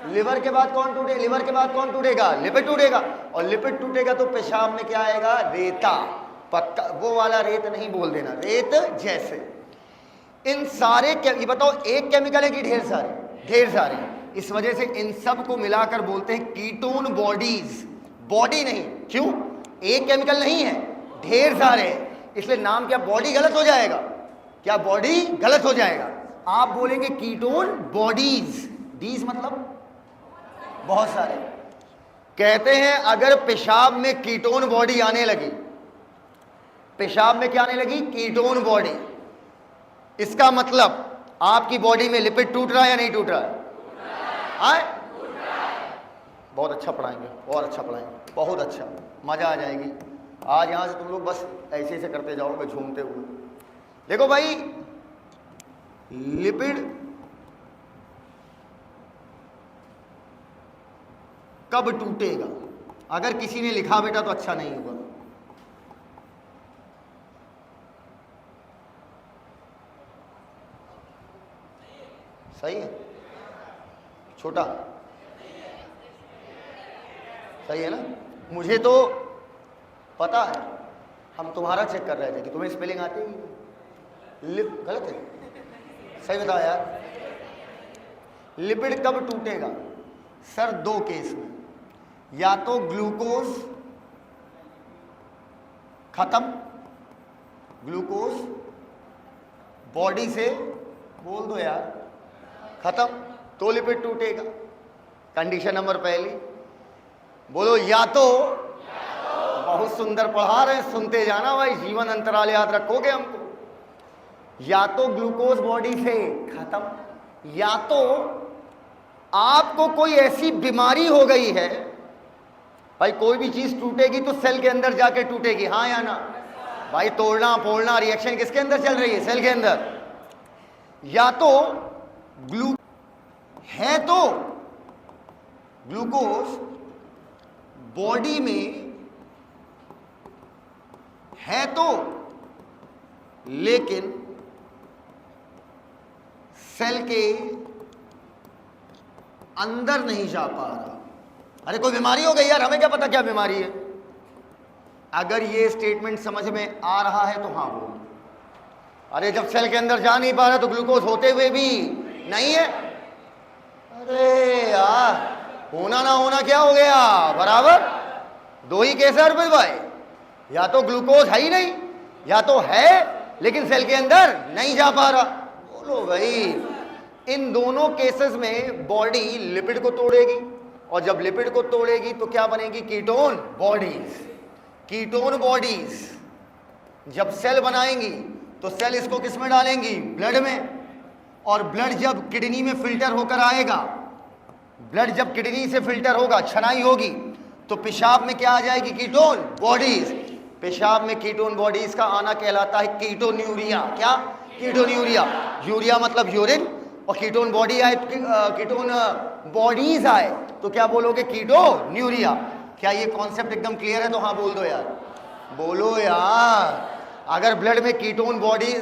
लिवर के बाद कौन टूटेगा? लिवर के बाद कौन टूटेगा? लिपिड टूटेगा। और लिपिड टूटेगा तो पेशाब में क्या आएगा? रेता। पक्का वो वाला रेत नहीं बोल देना, रेत जैसे। इन सारे ये बताओ एक केमिकल है कि ढेर सारे? ढेर सारे। इस वजह से इन सब को मिलाकर बोलते हैं कीटोन बॉडीज। बॉडी नहीं, क्यों? एक केमिकल नहीं है, ढेर सारे हैं, इसलिए नाम क्या? बॉडी गलत हो जाएगा। क्या बॉडी गलत हो जाएगा? आप बोलेंगे कीटोन बॉडीज, डीज मतलब बहुत सारे। कहते हैं अगर पेशाब में कीटोन बॉडी आने लगी, पेशाब में क्या आने लगी? कीटोन बॉडी, इसका मतलब आपकी बॉडी में लिपिड टूट रहा है या नहीं टूट रहा है? आए? बहुत अच्छा पढ़ाएंगे, और अच्छा पढ़ाएंगे, बहुत अच्छा, मजा आ जाएगी। आज यहां से तुम लोग बस ऐसे ऐसे करते जाओगे झूमते हुए। देखो भाई, लिपिड कब टूटेगा? अगर किसी ने लिखा बेटा तो अच्छा नहीं होगा। सही है? छोटा सही है ना? मुझे तो पता है, हम तुम्हारा चेक कर रहे थे कि तुम्हें स्पेलिंग आती है। गलत है? सही बताओ यार। लिपिड कब टूटेगा? सर 2 केस में, या तो ग्लूकोज खत्म, ग्लूकोज बॉडी से बोल दो यार खत्म, तो लिपिड टूटेगा। कंडीशन नंबर पहली बोलो, या तो बहुत सुंदर पढ़ा रहे हैं, सुनते जाना भाई, जीवन अंतराल याद रखोगे हमको। या तो ग्लूकोज बॉडी से खत्म, या तो आपको कोई ऐसी बीमारी हो गई है। भाई कोई भी चीज टूटेगी तो सेल के अंदर जाके टूटेगी, हाँ या ना? भाई तोड़ना फोड़ना रिएक्शन किसके अंदर चल रही है? सेल के अंदर। या तो ग्लू है तो ग्लूकोज बॉडी में है तो, लेकिन सेल के अंदर नहीं जा पा रहा। अरे कोई बीमारी हो गई यार, हमें क्या पता क्या बीमारी है। अगर ये स्टेटमेंट समझ में आ रहा है तो हाँ बोलो। अरे जब सेल के अंदर जा नहीं पा रहा तो ग्लूकोज होते हुए भी नहीं है। अरे यार, होना ना होना क्या हो गया, बराबर। दो ही केस है अरविंद भाई, या तो ग्लूकोज है ही नहीं, या तो है लेकिन सेल के अंदर नहीं जा पा रहा। बोलो भाई, इन दोनों केसेस में बॉडी लिपिड को तोड़ेगी, और जब लिपिड को तोड़ेगी तो क्या बनेगी, कीटोन बॉडीज। कीटोन बॉडीज जब सेल बनाएंगी तो सेल इसको किस में डालेंगी, ब्लड में, और ब्लड जब किडनी में फिल्टर होकर आएगा, ब्लड जब किडनी से फिल्टर होगा, छनाई होगी, तो पेशाब में क्या आ जाएगी, कीटोन बॉडीज। पेशाब में कीटोन बॉडीज का आना कहलाता है कीटोन्यूरिया। क्या, कीटोन्यूरिया। यूरिया मतलब यूरिन, और कीटोन बॉडी आए, कीटोन बॉडीज आए तो क्या बोलोगे, कीटोन्यूरिया। क्या ये कॉन्सेप्ट एकदम क्लियर है? तो हाँ बोल दो यार, बोलो यार। अगर ब्लड में कीटोन बॉडी,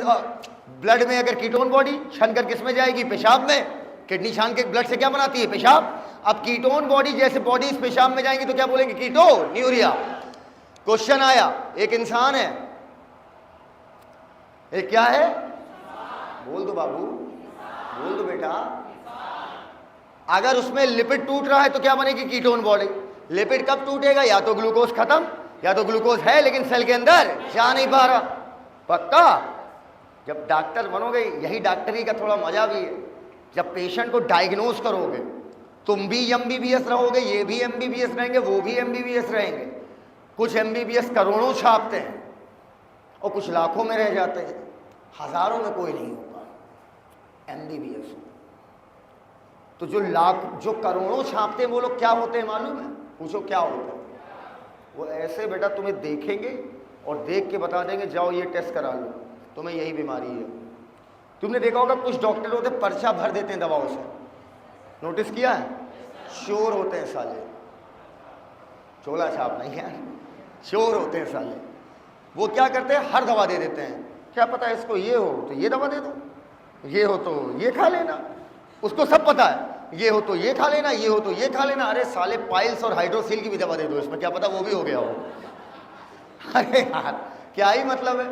ब्लड में अगर कीटोन बॉडी छन कर किस में जाएगी, पेशाब में। किडनी छान के ब्लड से क्या बनाती है, पेशाब। अब कीटोन बॉडी जैसे बॉडीज पेशाब में जाएंगी तो क्या बोलेंगे, कीटोन्यूरिया। क्वेश्चन आया, एक इंसान है, एक क्या है, बोल दो बाबू, बोल दो बेटा। अगर उसमें लिपिड टूट रहा है तो क्या बनेगी, कीटोन बॉडी। लिपिड कब टूटेगा, या तो ग्लूकोज खत्म, या तो ग्लूकोज है लेकिन सेल के अंदर जा नहीं पा रहा। पक्का जब डॉक्टर बनोगे, यही डॉक्टरी का थोड़ा मजा भी है, जब पेशेंट को डायग्नोज करोगे, तुम भी एमबीबीएस रहोगे, ये भी एमबीबीएस रहेंगे, वो भी एमबीबीएस रहेंगे। कुछ एमबीबीएस करोड़ों छापते हैं और कुछ लाखों में रह जाते हैं, हजारों में कोई नहीं होता एमबीबीएस। तो जो करोड़ों छापते हैं वो लोग क्या होते हैं मालूम है, पूछो क्या होता है। वो ऐसे बेटा तुम्हें देखेंगे और देख के बता देंगे, जाओ ये टेस्ट करा लो, तुम्हें यही बीमारी है। तुमने देखा होगा कुछ डॉक्टर होते पर्चा भर देते हैं दवाओं से, नोटिस किया है? चोर होते हैं साले, चोला छाप नहीं है, चोर होते हैं साले। वो क्या करते हैं, हर दवा दे देते हैं। क्या पता है इसको ये हो तो ये दवा दे दो, ये हो तो ये खा लेना, उसको सब पता है, ये हो तो ये खा लेना, ये हो तो ये खा लेना। अरे साले पाइल्स और हाइड्रोसील की भी दवा दे दो इसमें, क्या पता वो भी हो गया हो। अरे यार क्या ही मतलब है,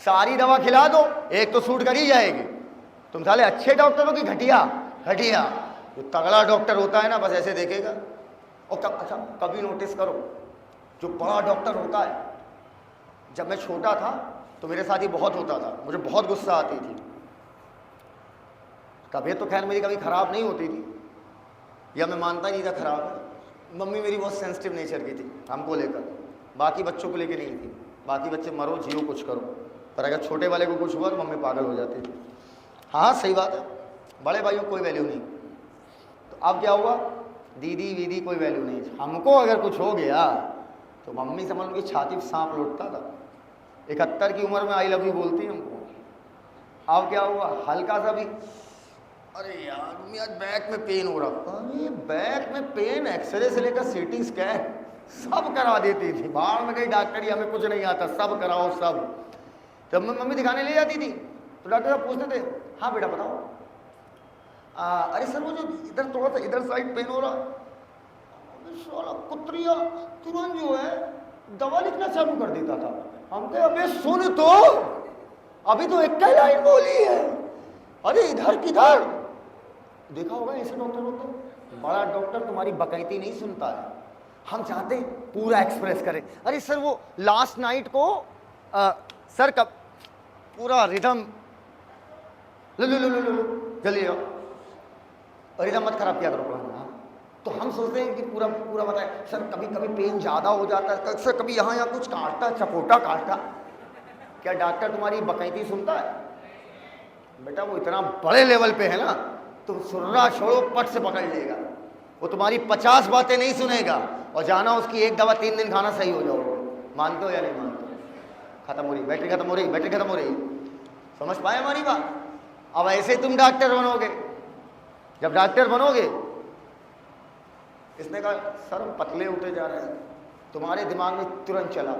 सारी दवा खिला दो, एक तो सूट कर ही जाएगी। तुम साले अच्छे डॉक्टरों की घटिया घटिया। जो तगड़ा डॉक्टर होता है ना, बस ऐसे देखेगा। और अच्छा कभी नोटिस करो, जो बड़ा डॉक्टर होता है, जब मैं छोटा था तो मेरे साथ ही बहुत होता था, मुझे बहुत गुस्सा आती थी। तबीयत तो खैर मेरी कभी ख़राब नहीं होती थी, या मैं मानता नहीं था ख़राब है। मम्मी मेरी बहुत सेंसिटिव नेचर की थी हमको लेकर, बाकी बच्चों को लेकर नहीं थी। बाकी बच्चे मरो जियो कुछ करो, पर अगर छोटे वाले को कुछ हुआ तो मम्मी पागल हो जाती थी। हाँ सही बात है, बड़े भाइयों को कोई वैल्यू नहीं। तो अब क्या हुआ, दीदी वीदी कोई वैल्यू नहीं। हमको अगर कुछ हो गया तो मम्मी समझ लो कि छाती में सांप लौटता था। 71 की उम्र में आई लव यू बोलती है हमको। अब क्या हुआ, हल्का सा भी, अरे यार मम्मी आज बैक में पेन हो रहा। अरे बैक में पेन, एक्सरे से लेकर सीटी स्कैन सब करा देती थी। बाहर में गई डॉक्टर, हमें कुछ नहीं आता, सब कराओ सब। जब मैं मम्मी दिखाने ले जाती थी तो डॉक्टर साहब पूछते थे, हाँ बेटा बताओ। अरे सर वो जो इधर थोड़ा सा इधर साइड पेन हो रहा, कुत्रिया तुरंत जो है दवा लिखना चालू कर देता था। हम कहे अबे सुन तो, अभी तो एक ही लाइन बोली है, अरे इधर किधर। देखा होगा ऐसे डॉक्टर होते हैं। बड़ा डॉक्टर तुम्हारी बकैती नहीं सुनता है, हम चाहते हैं पूरा एक्सप्रेस करें। अरे सर वो लास्ट नाइट को सर कब पूरा रिदम लो लो लो लो लो जल्दी आओ, रिदम मत खराब किया करो। तो हम सोचते हैं कि पूरा पूरा बताएं। सर कभी कभी पेन ज़्यादा हो जाता है सर, कभी यहाँ यहाँ कुछ काटता चपोटा काटता। क्या डॉक्टर तुम्हारी बकैती सुनता है? बेटा वो इतना बड़े लेवल पे है ना, तुम सुर्रा छोड़ो पट से पकड़ लेगा। वो तुम्हारी 50 बातें नहीं सुनेगा, और जाना उसकी एक दवा 3 दिन खाना सही हो जाओगे। मानते हो या नहीं मानते? खत्म हो रही बैटरी, खत्म हो रही बैटरी, खत्म हो रही। समझ पाए हमारी बात? अब ऐसे तुम डॉक्टर बनोगे। जब डॉक्टर बनोगे, इसने कहा सर हम पतले होते जा रहे हैं। तुम्हारे दिमाग में तुरंत चला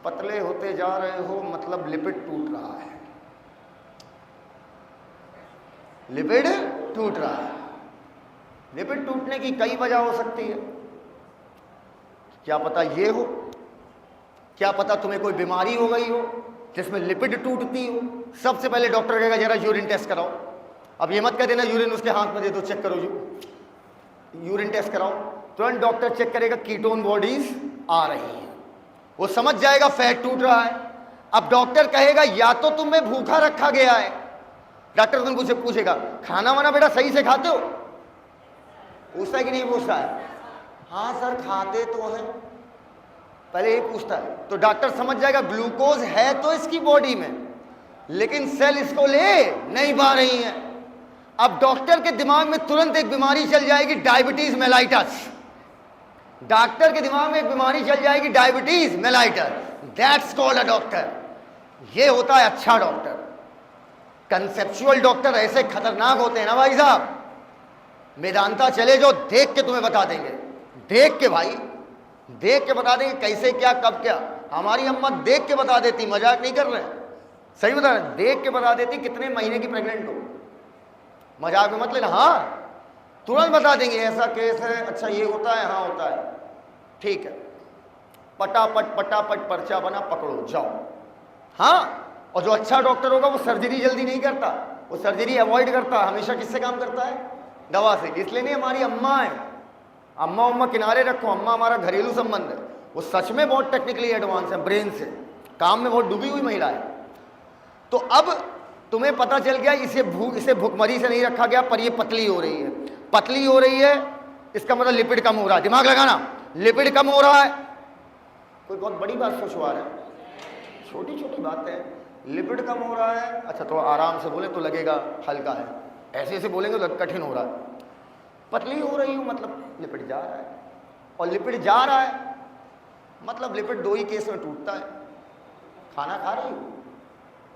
पतले होते जा रहे हो मतलब लिपिड टूट रहा है, लिपिड टूट रहा है। लिपिड टूटने की कई वजह हो सकती है, क्या पता ये हो, क्या पता तुम्हें कोई बीमारी हो गई हो जिसमें लिपिड टूटती हो। सबसे पहले डॉक्टर कहेगा जरा यूरिन टेस्ट कराओ। अब ये मत कह देना यूरिन उसके हाथ में दे दो चेक करो, यूरिन टेस्ट कराओ। तुरंत डॉक्टर चेक करेगा कीटोन बॉडीज आ रही हैं, वो समझ जाएगा फैट टूट रहा है। अब डॉक्टर कहेगा या तो तुम्हें भूखा रखा गया है, डॉक्टर तुमसे पूछेगा खाना वाना बेटा सही से खाते हो, पूछता है कि नहीं पूछता है? हाँ सर खाते तो हैं, पहले ये पूछता है। तो डॉक्टर समझ जाएगा ग्लूकोज है तो इसकी बॉडी में, लेकिन सेल इसको ले नहीं पा रही है। अब डॉक्टर के दिमाग में तुरंत एक बीमारी चल जाएगी, डायबिटीज मेलाइटस। डॉक्टर के दिमाग में एक बीमारी चल जाएगी, diabetes mellitus. That's called a doctor. ये होता है अच्छा डॉक्टर। कंसेप्चुअल डॉक्टर ऐसे खतरनाक होते हैं ना भाई साहब, वेदांता चले जो देख के तुम्हें बता देंगे, देख के भाई, देख के बता देंगे कैसे क्या कब क्या। हमारी अम्मा देख के बता देती, मजाक नहीं कर रहे हैं, सही बता रहे, देख के बता देती कितने महीने की प्रेग्नेंट हो, मजाक में मत लेना। हाँ तुरंत बता देंगे ऐसा केस है, अच्छा ये होता है, हाँ होता है, ठीक है, पटापट पटापट पर्चा बना, पकड़ो जाओ। हाँ, और जो अच्छा डॉक्टर होगा वो सर्जरी जल्दी नहीं करता, वो सर्जरी अवॉइड करता, हमेशा किससे काम करता है? दवा से। इसलिए नहीं हमारी अम्मा है, अम्मा उम्मा किनारे रखो, अम्मा हमारा घरेलू संबंध है, वो सच में बहुत टेक्निकली एडवांस है, ब्रेन से काम में बहुत डूबी हुई महिला है। तो अब तुम्हें पता चल गया इसे भूखमरी से नहीं रखा गया, पर ये पतली हो रही है, पतली हो रही है, इसका मतलब लिपिड कम हो रहा है। दिमाग लगाना, लिपिड कम हो रहा है। कोई बहुत बड़ी बात सोचवा रहा है, छोटी छोटी बातें, लिपिड कम हो रहा है, अच्छा तो आराम से बोले तो लगेगा हल्का है, ऐसे ऐसे बोलेंगे तो कठिन हो रहा है। पतली हो रही हूँ मतलब लिपिड जा रहा है, और लिपिड जा रहा है मतलब लिपिड दो ही केस में टूटता है। खाना खा रही हूँ,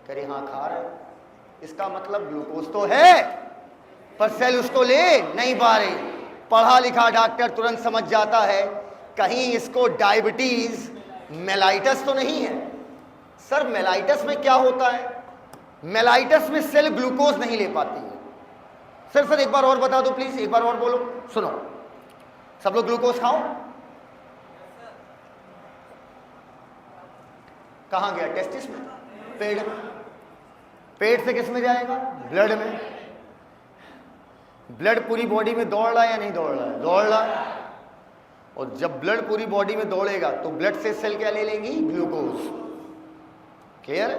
कह रही हाँ खा रहे, इसका मतलब ग्लूकोज तो है पर सेल उसको ले नहीं पा रही। पढ़ा लिखा डॉक्टर तुरंत समझ जाता है कहीं इसको डायबिटीज मेलाइटस तो नहीं है। सर मेलाइटस में क्या होता है? मेलाइटस में सेल ग्लूकोज नहीं ले पाती है। सर एक बार और बता दो प्लीज, एक बार और बोलो, सुनो सब लोग ग्लूकोज खाओ। कहां गया? टेस्टिस में, पेट में। पेट से किस में जाएगा? ब्लड में। ब्लड पूरी बॉडी में दौड़ रहा है या नहीं दौड़ रहा है? दौड़ रहा है। और जब ब्लड पूरी बॉडी में दौड़ेगा तो ब्लड से सेल क्या ले लेंगी? ग्लूकोज। क्लियर है?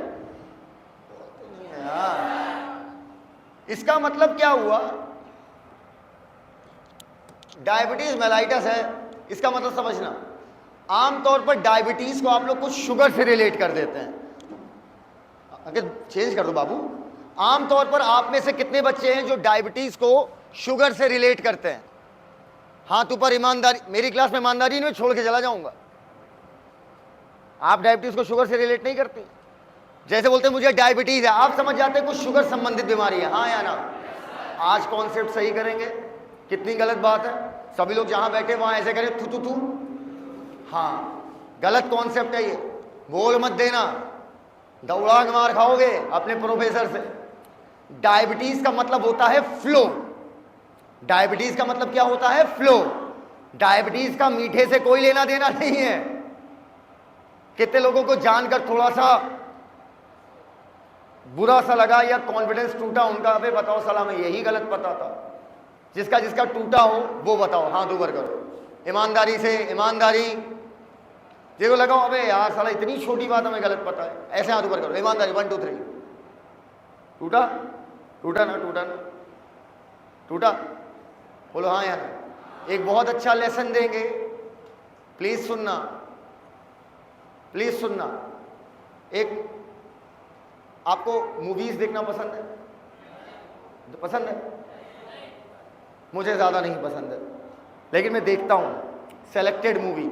इसका मतलब क्या हुआ? डायबिटीज मेलाइटस है, इसका मतलब समझना। आमतौर पर डायबिटीज को आप लोग कुछ शुगर से रिलेट कर देते हैं। अगर चेंज कर दो बाबू, आमतौर पर आप में से कितने बच्चे हैं जो डायबिटीज को शुगर से रिलेट करते हैं? हाथ ऊपर। ईमानदारी, मेरी क्लास में ईमानदारी नहीं, छोड़ के चला जाऊंगा। आप डायबिटीज को शुगर से रिलेट नहीं करते। जैसे बोलते हैं मुझे डायबिटीज है, आप समझ जाते हैं कुछ शुगर संबंधित बीमारी है, हाँ या ना? आज कॉन्सेप्ट सही करेंगे, कितनी गलत बात है। सभी लोग जहां बैठे वहां ऐसे करें थू थू थू, हाँ गलत कॉन्सेप्ट है ये, बोल मत देना, दौड़ा के मार खाओगे अपने प्रोफेसर से। डायबिटीज का मतलब होता है फ्लो। डायबिटीज का मतलब क्या होता है? फ्लो। डायबिटीज का मीठे से कोई लेना देना नहीं है। कितने लोगों को जानकर थोड़ा सा बुरा सा लगा या कॉन्फिडेंस टूटा उनका? अबे बताओ साला मैं यही गलत पता था। जिसका जिसका टूटा हो वो बताओ, हाथ ऊपर करो ईमानदारी से। ईमानदारी देखो, लगाओ अबे यार साला इतनी छोटी बात हमें गलत पता है, ऐसे हाथ ऊपर करो ईमानदारी। 1 2 3। टूटा? टूटा ना? टूटा ना? टूटा? बोलो हाँ यार। एक बहुत अच्छा लेसन देंगे, प्लीज सुनना, प्लीज सुनना। एक, आपको मूवीज देखना पसंद है? पसंद है? मुझे ज़्यादा नहीं पसंद है, लेकिन मैं देखता हूँ सेलेक्टेड मूवी,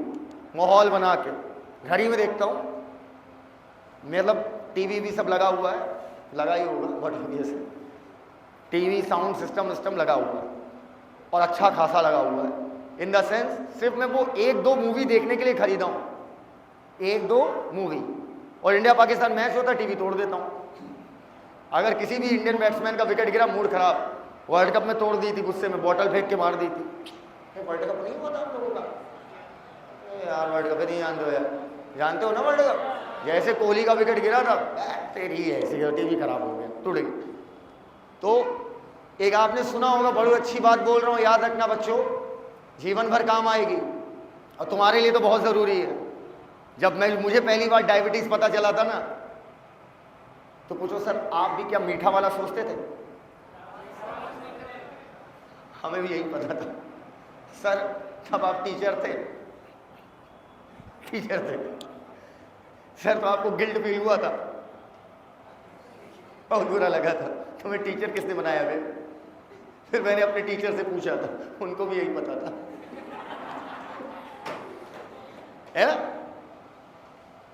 माहौल बना के घर ही में देखता हूँ। मतलब टीवी भी सब लगा हुआ है, लगा ही होगा बट ये से टीवी साउंड सिस्टम लगा हुआ है। और अच्छा खासा लगा हुआ है। इन द सेंस सिर्फ मैं वो एक दो मूवी देखने के लिए खरीदा हूँ, एक दो मूवी, और इंडिया पाकिस्तान मैच होता है टीवी तोड़ देता हूँ। अगर किसी भी इंडियन बैट्समैन का विकेट गिरा, मूड खराब, वर्ल्ड कप में तोड़ दी थी, गुस्से में बॉटल फेंक के मार दी थी। वर्ल्ड कप नहीं हुआ था हम लोगों का यार, वर्ल्ड कप नहीं जानते हो यार, जानते हो ना वर्ल्ड कप? जैसे कोहली का विकेट गिरा था, तेरी है सिक्योरिटी भी खराब हो गया, टूट गई। तो एक आपने सुना होगा, बड़ी अच्छी बात बोल रहा हूँ, याद रखना बच्चों, जीवन भर काम आएगी और तुम्हारे लिए तो बहुत ज़रूरी है। जब मुझे पहली बार डायबिटीज़ पता चला था ना, तो पूछो सर आप भी क्या मीठा वाला सोचते थे? हमें भी यही पता था सर, जब आप टीचर थे सर, तो आपको गिल्ट फील हुआ था, बहुत बुरा लगा था, तुम्हें टीचर किसने बनाया बे? फिर मैंने अपने टीचर से पूछा था, उनको भी यही पता था, है ना?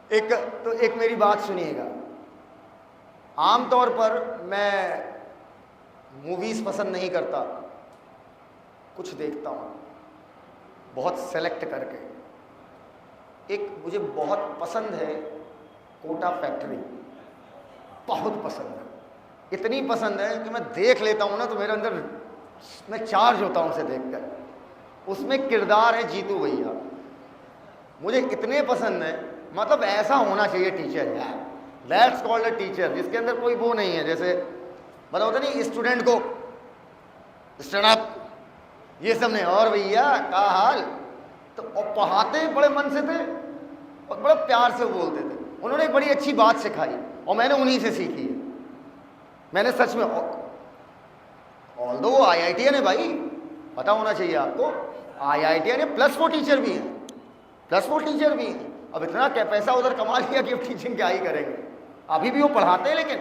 एक मेरी बात सुनिएगा, आमतौर पर मैं मूवीज पसंद नहीं करता, कुछ देखता हूँ बहुत सेलेक्ट करके। एक मुझे बहुत पसंद है कोटा फैक्ट्री, बहुत पसंद है, इतनी पसंद है कि मैं देख लेता हूँ ना तो मेरे अंदर मैं चार्ज होता हूँ उसे देखकर। उसमें किरदार है जीतू भैया, मुझे इतने पसंद है, मतलब ऐसा होना चाहिए टीचर यार, दैट्स कॉल्ड अ टीचर, जिसके अंदर कोई वो नहीं है, जैसे मतलब होता नहीं स्टूडेंट को स्टैंड अप ये सब नहीं, और भैया क्या हाल, तो और पढ़ाते बड़े मन से थे और बड़े प्यार से बोलते थे। उन्होंने एक बड़ी अच्छी बात सिखाई और मैंने उन्हीं से सीखी है। मैंने सच में, ऑल्दो वो IITian है भाई, पता होना चाहिए आपको, IITian है, +4 टीचर भी हैं, +4 टीचर भी हैं। अब इतना क्या पैसा उधर कमा लिया कि अब टीचिंग क्या ही करेंगे, अभी भी वो पढ़ाते हैं, लेकिन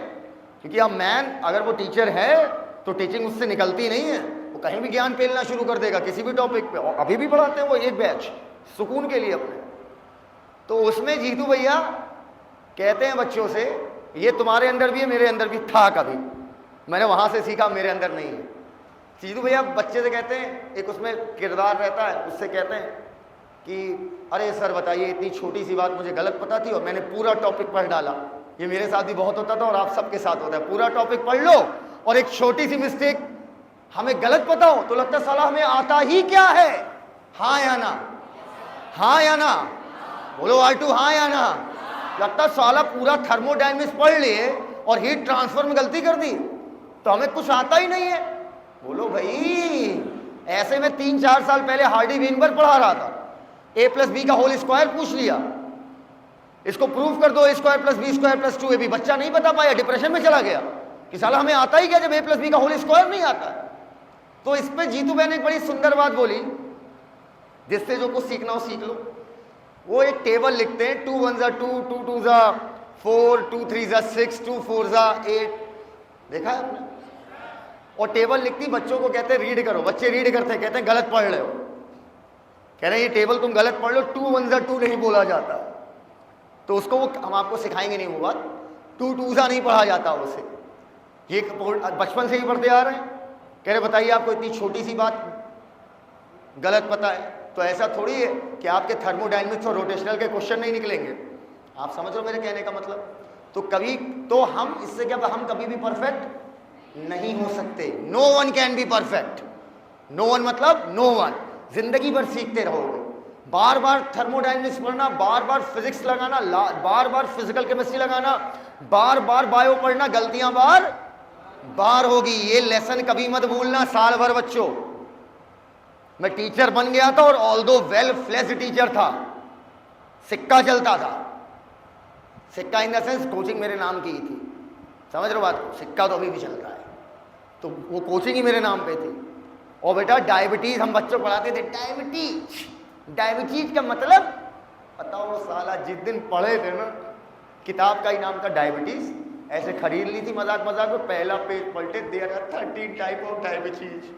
क्योंकि अब मैन अगर वो टीचर है तो टीचिंग उससे निकलती नहीं है, वो कहीं भी ज्ञान पेलना शुरू कर देगा किसी भी टॉपिक पे, और अभी भी पढ़ाते हैं वो एक बैच सुकून के लिए अपने। तो उसमें जीतू भैया कहते हैं बच्चों से, ये तुम्हारे अंदर भी है, मेरे अंदर भी था, कभी मैंने वहां से सीखा, मेरे अंदर नहीं है। जीतू भैया बच्चे से कहते हैं, एक उसमें किरदार रहता है, उससे कहते हैं कि अरे सर बताइए, इतनी छोटी सी बात मुझे गलत पता थी और मैंने पूरा टॉपिक पढ़ डाला। ये मेरे साथ भी बहुत होता था और आप सबके साथ होता है, पूरा टॉपिक पढ़ लो और एक छोटी सी मिस्टेक हमें गलत पता हो तो लगता है साला हमें आता ही क्या है, हाँ या ना, हाँ या ना, बोलो R2, हाँ या ना। लगता साला पूरा थर्मोडायनेमिक्स पढ़ लिए और हीट ट्रांसफर में गलती कर दी तो हमें कुछ आता ही नहीं है। बोलो भाई, ऐसे में 3-4 साल पहले हार्डी वीनबर्ग पढ़ा रहा था, A+B का होल स्क्वायर पूछ लिया, इसको प्रूफ कर दो, A² + B² + 2AB, बच्चा नहीं बता पाया, डिप्रेशन में चला गया कि साला हमें आता ही क्या जब A+B का होल स्क्वायर नहीं आता। तो इस पे जीतू बहन ने एक बड़ी सुंदर बात बोली, जिससे जो कुछ सीखना हो सीख लो। वो एक टेबल लिखते हैं, 2 1 2, 2 2 4, 2 3 6, 2 4 8, देखा है आपने? और टेबल लिखती, बच्चों को कहते हैं रीड करो, बच्चे रीड करते हैं, कहते हैं गलत पढ़ रहे हो, कह रहे हैं ये टेबल तुम गलत पढ़ लो, 2 1 2 नहीं बोला जाता। तो उसको वो हम आपको सिखाएंगे नहीं वो बात, 2 2 नहीं पढ़ा जाता उसे, ये बचपन से ही पढ़ते आ रहे हैं। कह रहे बताइए आपको इतनी छोटी सी बात गलत पता है, तो ऐसा थोड़ी है कि आपके थर्मोडायनेमिक्स और रोटेशनल के क्वेश्चन नहीं निकलेंगे। आप समझ रहे हो मेरे कहने का मतलब? तो कभी तो हम इससे क्या, हम कभी भी परफेक्ट नहीं हो सकते। No one can be perfect, no one मतलब नो वन। जिंदगी भर सीखते रहोगे, बार बार थर्मोडायनेमिक्स पढ़ना, बार बार फिजिक्स लगाना, बार बार फिजिकल केमिस्ट्री लगाना, बार बार बायो पढ़ना, गलतियां बार बार होगी। ये लेसन कभी मत भूलना साल भर बच्चों। मैं टीचर बन गया था और ऑल्दो वेल फ्लेज्ड टीचर था, सिक्का चलता था, सिक्का इन द सेंस कोचिंग मेरे नाम की ही थी, समझ रहे हो बात को? सिक्का तो अभी भी चल रहा है, तो वो कोचिंग ही मेरे नाम पे थी। और बेटा डायबिटीज हम बच्चों को पढ़ाते थे, डायबिटीज का मतलब बताओ साला, जिस दिन पढ़े थे ना, किताब का ही नाम था डायबिटीज, ऐसे खरीद ली थी मजाक मजाक में, पहला पेज पलटे, there are 13 type of diabetes,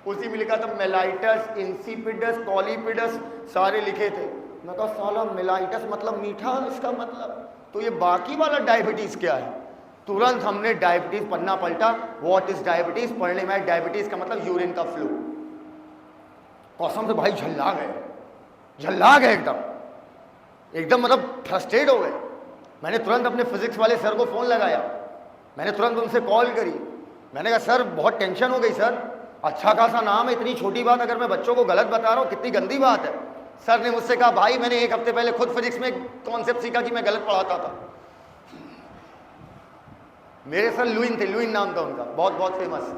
उसी में लिखा था मेलाइटस, इंसिपिडस, कॉलीपिडस, सारे लिखे थे। मैं कहा साला मेलाइटस मतलब मीठा, इसका मतलब तो ये बाकी वाला डायबिटीज क्या है? तुरंत हमने डायबिटीज पन्ना पलटा, व्हाट इज डायबिटीज, पढ़ने में डायबिटीज का मतलब यूरिन का फ्लो। कसम से भाई झल्ला गए एकदम मतलब फ्रस्ट्रेट हो गए। मैंने तुरंत अपने फिजिक्स वाले सर को फ़ोन लगाया, मैंने तुरंत उनसे कॉल करी, मैंने कहा सर बहुत टेंशन हो गई सर, अच्छा खासा नाम है, इतनी छोटी बात अगर मैं बच्चों को गलत बता रहा हूँ कितनी गंदी बात है। सर ने मुझसे कहा भाई मैंने 1 हफ्ते पहले खुद फिजिक्स में कॉन्सेप्ट सीखा कि मैं गलत पढ़ाता था। मेरे सर लुइन थे, लुइन नाम था उनका, बहुत बहुत फेमस।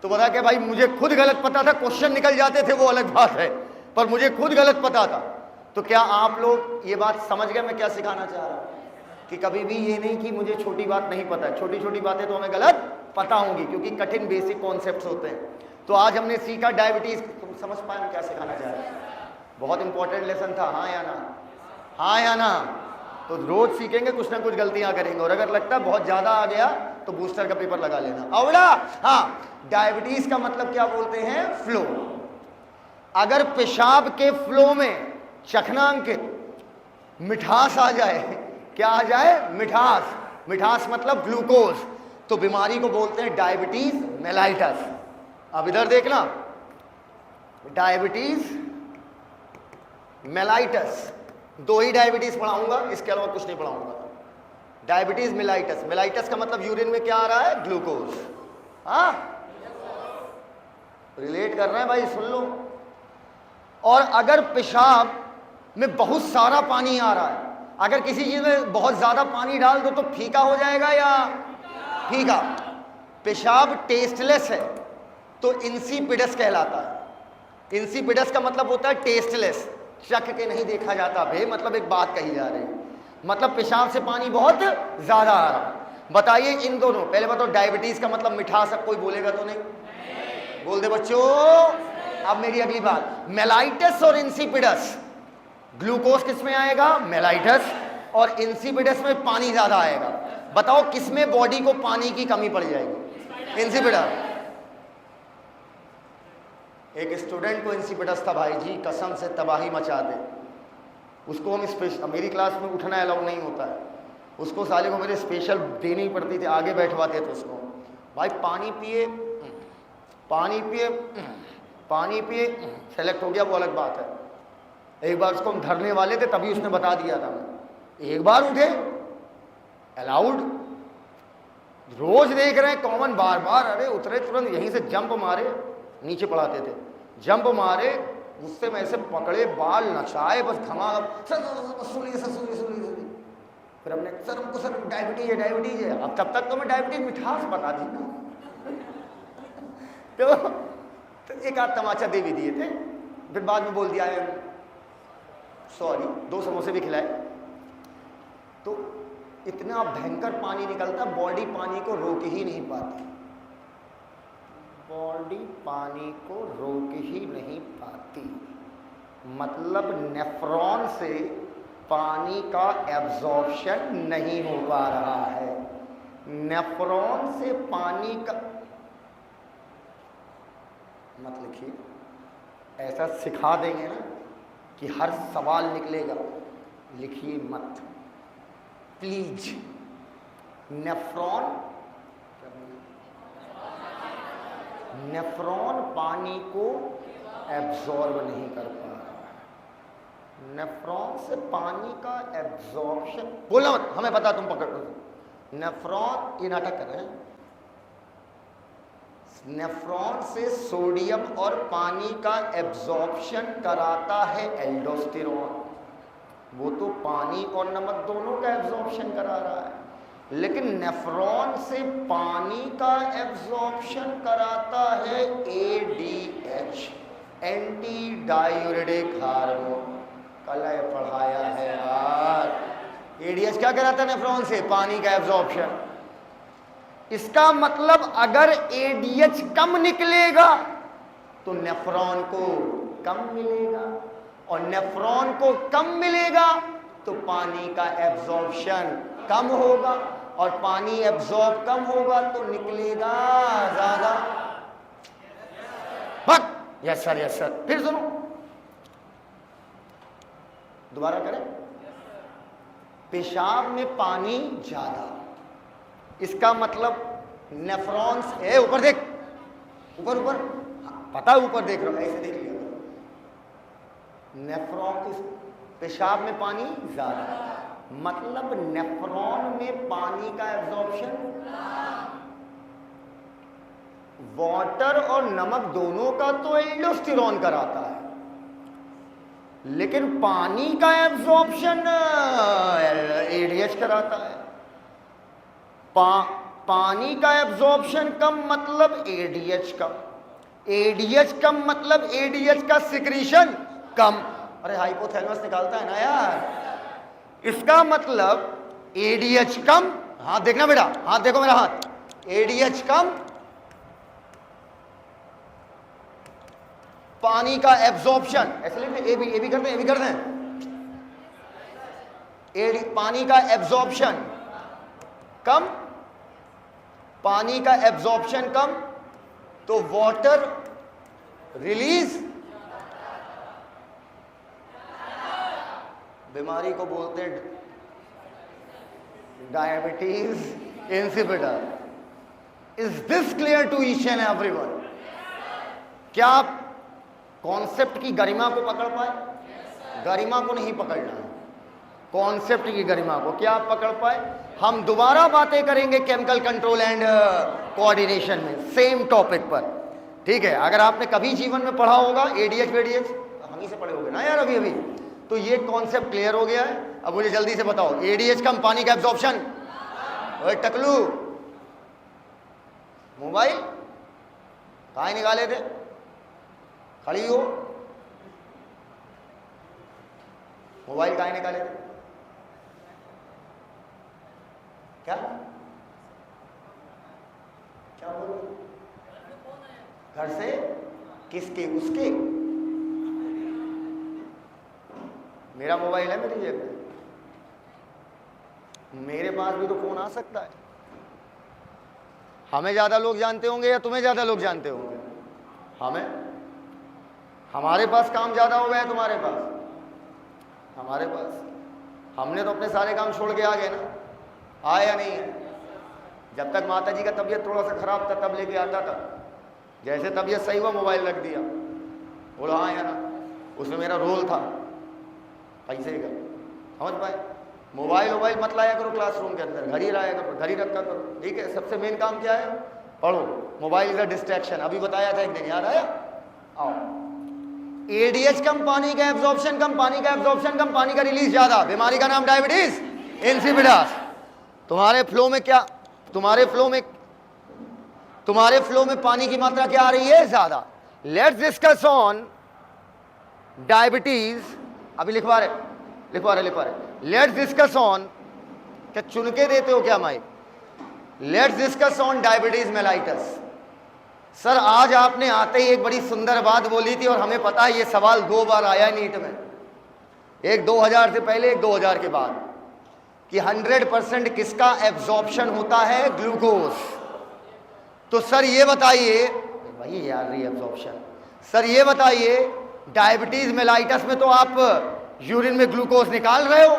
तो बता के भाई मुझे खुद गलत पता था, क्वेश्चन निकल जाते थे वो अलग बात है, पर मुझे खुद गलत पता था। तो क्या आप लोग ये बात समझ गए मैं क्या सिखाना चाह रहा हूँ? कि कभी भी ये नहीं कि मुझे छोटी बात नहीं पता है, छोटी छोटी बातें तो हमें गलत पता होंगी क्योंकि कठिन बेसिक कॉन्सेप्ट्स होते हैं। तो आज हमने सीखा डायबिटीज, तुम समझ पाए हम क्या सिखाना चाह रहे हैं? बहुत इंपॉर्टेंट लेसन था, हाँ या ना? हाँ या ना? तो रोज सीखेंगे, कुछ ना कुछ गलतियां करेंगे, और अगर लगता है बहुत ज्यादा आ गया तो बूस्टर का पेपर लगा लेना। अवड़ा, हाँ, डायबिटीज का मतलब क्या बोलते हैं? फ्लो। अगर पेशाब के फ्लो में चखनांकित मिठास आ जाए, क्या आ जाए? मिठास। मिठास मतलब ग्लूकोज, तो बीमारी को बोलते हैं डायबिटीज मेलाइटस। अब इधर देखना, डायबिटीज मेलाइटस, 2 ही डायबिटीज पढ़ाऊंगा, इसके अलावा कुछ नहीं पढ़ाऊंगा। डायबिटीज मेलाइटस, मेलाइटस का मतलब यूरिन में क्या आ रहा है? ग्लूकोज। हाँ, रिलेट कर रहे हैं भाई, सुन लो। और अगर पेशाब में बहुत सारा पानी आ रहा है, अगर किसी चीज में बहुत ज्यादा पानी डाल दो तो फीका हो जाएगा या फीका? पेशाब टेस्टलेस है तो इंसिपिडस कहलाता है। इंसिपिडस का मतलब होता है टेस्टलेस, चख के नहीं देखा जाता। भे मतलब एक बात कही जा रही है, मतलब पेशाब से पानी बहुत ज्यादा आ रहा है। बताइए इन दोनों, पहले बताओ डायबिटीज का मतलब मिठास, अब कोई बोलेगा तो नहीं? बोल दे बच्चों। अब मेरी अगली बात, मेलाइटस और इंसिपिडस, ग्लूकोज किस में आएगा? मेलाइटस, और इंसिपिडस में पानी ज्यादा आएगा। बताओ किसमें बॉडी को पानी की कमी पड़ जाएगी? इंसिपिडस। एक स्टूडेंट को इंसिपिडस था भाई जी, कसम से तबाही मचा दे। उसको हम स्पेशल, मेरी क्लास में उठना अलाउ नहीं होता है, उसको साले को मेरे स्पेशल देनी पड़ती थी, आगे बैठवाते थे उसको। भाई पानी पिए, पानी पिए, पानी पिए, सेलेक्ट हो गया वो अलग बात है। एक बार उसको हम धरने वाले थे तभी उसने बता दिया था, एक बार उठे अलाउड। रोज देख रहे हैं कॉमन, बार बार, अरे उतरे तुरंत यहीं से जंप मारे, नीचे पढ़ाते थे, जंप मारे, गुस्से में ऐसे पकड़े, बाल नचाए, बस घमा, सुनिए सर, सुनिए सुनिए। फिर हमने सर हमको सर डायबिटीज है, डायबिटीज है। अब तब तक तो मैं डायबिटीज मिठास बता दी ना तो एक आध तमाचा दे भी दिए थे, फिर बाद में बोल दिया सॉरी, 2 समोसे भी खिलाए। तो इतना भयंकर पानी निकलता, बॉडी पानी को रोक ही नहीं पाती, बॉडी पानी को रोक ही नहीं पाती। मतलब नेफ्रॉन से पानी का एब्जॉर्प्शन नहीं हो पा रहा है। नेफ्रॉन से पानी का मत लिखिए, ऐसा सिखा देंगे ना कि हर सवाल निकलेगा, लिखिए मत प्लीज। नेफ्रॉन, नेफ्रॉन पानी को एब्जॉर्ब नहीं कर पा रहा है। नेफ्रॉन से पानी का एब्जॉर्प्शन, बोलना मत, हमें पता तुम पकड़ लो। नेफ्रॉन, ये नाटक कर रहे हैं। नेफ्रॉन से सोडियम और पानी का एब्जॉर्प्शन कराता है एल्डोस्टेरोन, वो तो पानी और नमक दोनों का एब्जॉर्प्शन करा रहा है, लेकिन नेफ्रॉन से पानी का एब्जॉर्प्शन कराता है ADH, एंटी डायूरेटिक हार्मोन। कल पढ़ाया है यार, ADH क्या कराता है नेफ्रॉन से? पानी का एब्जॉर्प्शन। इसका मतलब अगर ADH कम निकलेगा तो नेफ्रॉन को कम मिलेगा, और नेफ्रॉन को कम मिलेगा तो पानी का एब्जॉर्प्शन कम होगा, और पानी एब्जॉर्ब कम होगा तो निकलेगा ज्यादा। But yes sir, yes sir. फिर सुनो, दोबारा करें। पेशाब में पानी ज्यादा, इसका मतलब नेफ्रॉन्स, ऊपर देख, ऊपर ऊपर, पता ऊपर देख रहा हूं, ऐसे देख लिया। नेफ्रॉन किस, पेशाब में पानी ज्यादा, मतलब नेफ्रॉन में पानी का एब्जॉर्प्शन, वाटर और नमक दोनों का तो एल्डोस्टेरोन कराता है, लेकिन पानी का एब्जॉर्प्शन एडीएच कराता है। पानी का एब्जॉर्प्शन कम मतलब एडीएच कम, एडीएच कम मतलब एडीएच का सिक्रीशन कम। अरे हाइपोथैलेमस निकालता है ना यार, इसका मतलब एडीएच कम, हाथ देखना बेटा, हाथ देखो मेरा हाथ, एडीएच कम, पानी का एब्जॉर्प्शन, ऐसे लिख ए भी करते हैं, ए भी करते हैं, पानी का एब्जॉर्प्शन कम, पानी का एब्जॉर्प्शन कम तो वाटर रिलीज, बीमारी को बोलते हैं diabetes insipidus. Is this clear to each and everyone? क्या आप कॉन्सेप्ट की गरिमा को पकड़ पाए? गरिमा को नहीं पकड़ना है, कॉन्सेप्ट की गरिमा को क्या आप पकड़ पाए? हम दोबारा बातें करेंगे केमिकल कंट्रोल एंड कोऑर्डिनेशन में सेम टॉपिक पर, ठीक है? अगर आपने कभी जीवन में पढ़ा होगा एडीएच वेडीएच, हम ही से पढ़े होंगे ना यार अभी अभी, तो ये कॉन्सेप्ट क्लियर हो गया है। अब मुझे जल्दी से बताओ, एडीएच कम पानी का एब्जॉर्प्शन, ओए टकलू मोबाइल कहाँ निकाले थे, खड़ी हो, मोबाइल कहाँ निकाले थे, क्या क्या बोल, घर से, किसके, उसके, मेरा मोबाइल है मेरी जेब में, मेरे पास भी तो फोन आ सकता है। हमें ज्यादा लोग जानते होंगे या तुम्हें ज्यादा लोग जानते होंगे? हमें, हमारे पास काम ज्यादा हो गया है तुम्हारे पास, हमारे पास, हमने तो अपने सारे काम छोड़ के आ गए ना, आए या नहीं है? जब तक माता जी का तबीयत थोड़ा सा खराब था तब लेके आता था, जैसे तबीयत सही हुआ मोबाइल रख दिया, बोला हाँ या ना, उसमें मेरा रोल था पैसे का, समझ पाए? मोबाइल मत लाया करो क्लासरूम के अंदर, घर ही लाया करो, घर ही रखा करो, ठीक है? सबसे मेन काम क्या है? पढ़ो, मोबाइल इज अ डिस्ट्रैक्शन, अभी बताया था एक दिन, याद आया? आओ, एडीएच कम, पानी का एब्जॉर्प्शन कम, पानी का एब्जॉर्प्शन कम, पानी का रिलीज ज्यादा, बीमारी का नाम डायबिटीज इंसिपिडस। तुम्हारे फ्लो में क्या, तुम्हारे फ्लो में पानी की मात्रा क्या आ रही है? ज्यादा। लेट्स डिस्कस ऑन डायबिटीज, अभी लिखवा रहे, लेट्स डिस्कस ऑन, क्या चुन के देते हो क्या mic? Let's discuss on diabetes mellitus. Sir आज आपने आते ही एक बड़ी सुंदर बात बोली थी और हमें पता है ये सवाल 2 बार आया नीट में, एक 2000 से पहले, एक 2000 के बाद, कि 100% किसका एब्जॉर्प्शन होता है? ग्लूकोज। तो सर ये बताइए, भाई यार रीएब्जॉर्प्शन, सर ये बताइए डायबिटीज मेलाइटस में तो आप यूरिन में ग्लूकोज निकाल रहे हो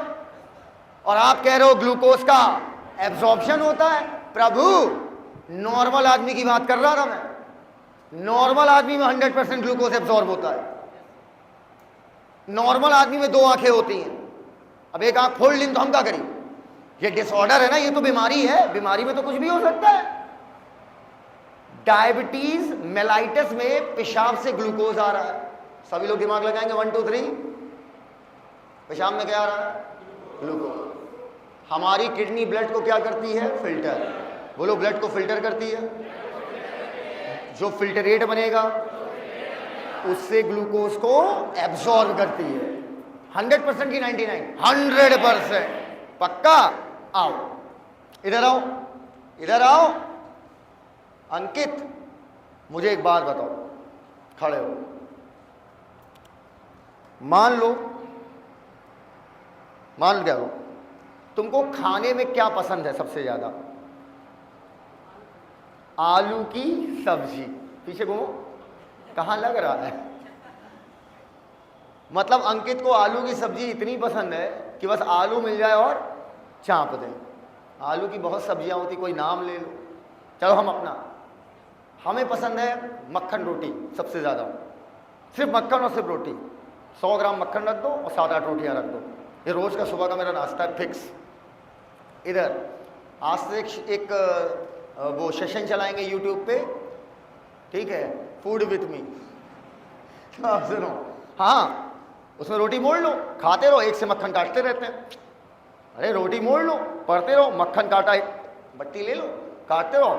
और आप कह रहे हो ग्लूकोज का एब्जॉर्प्शन होता है। प्रभु नॉर्मल आदमी की बात कर रहा था मैं, नॉर्मल आदमी में 100% ग्लूकोज एब्जॉर्ब होता है। नॉर्मल आदमी में 2 आंखें होती हैं, अब एक आंख फोड़ ली तो हम क्या करें? ये डिसऑर्डर है ना, ये तो बीमारी है, बीमारी में तो कुछ भी हो सकता है। डायबिटीज मेलाइटस में पेशाब से ग्लूकोज आ रहा है, सभी लोग दिमाग लगाएंगे 1 2 3, पेशाब में क्या आ रहा है? ग्लूकोज। हमारी किडनी ब्लड को क्या करती है? फिल्टर, बोलो, ब्लड को फिल्टर करती है, जो फिल्टरेट बनेगा उससे ग्लूकोज को एब्जॉर्ब करती है। 100% की 99? 100%। पक्का? आओ इधर आओ, इधर आओ। अंकित मुझे एक बात बताओ, खड़े हो, मान लो क्या हो, तुमको खाने में क्या पसंद है सबसे ज्यादा? आलू की सब्जी। पीछे घूमो, कहां लग रहा है? मतलब अंकित को आलू की सब्जी इतनी पसंद है कि बस आलू मिल जाए और चाप दें। आलू की बहुत सब्जियां होती, कोई नाम ले लो, चलो हम अपना, हमें पसंद है मक्खन रोटी सबसे ज़्यादा, सिर्फ मक्खन और सिर्फ रोटी। 100 ग्राम मक्खन रख दो और 7-8 रोटियां रख दो। ये रोज का सुबह का मेरा नाश्ता है फिक्स। इधर आज से एक वो सेशन चलाएंगे यूट्यूब पे, ठीक है, फूड विथ मी। आप सुनो, हाँ, उसमें रोटी मोड़ लो, खाते रहो, एक से मक्खन काटते रहते हैं। अरे रोटी मोड़ लो, पढ़ते रहो, मक्खन काटा है, बट्टी ले लो, काटते रहो,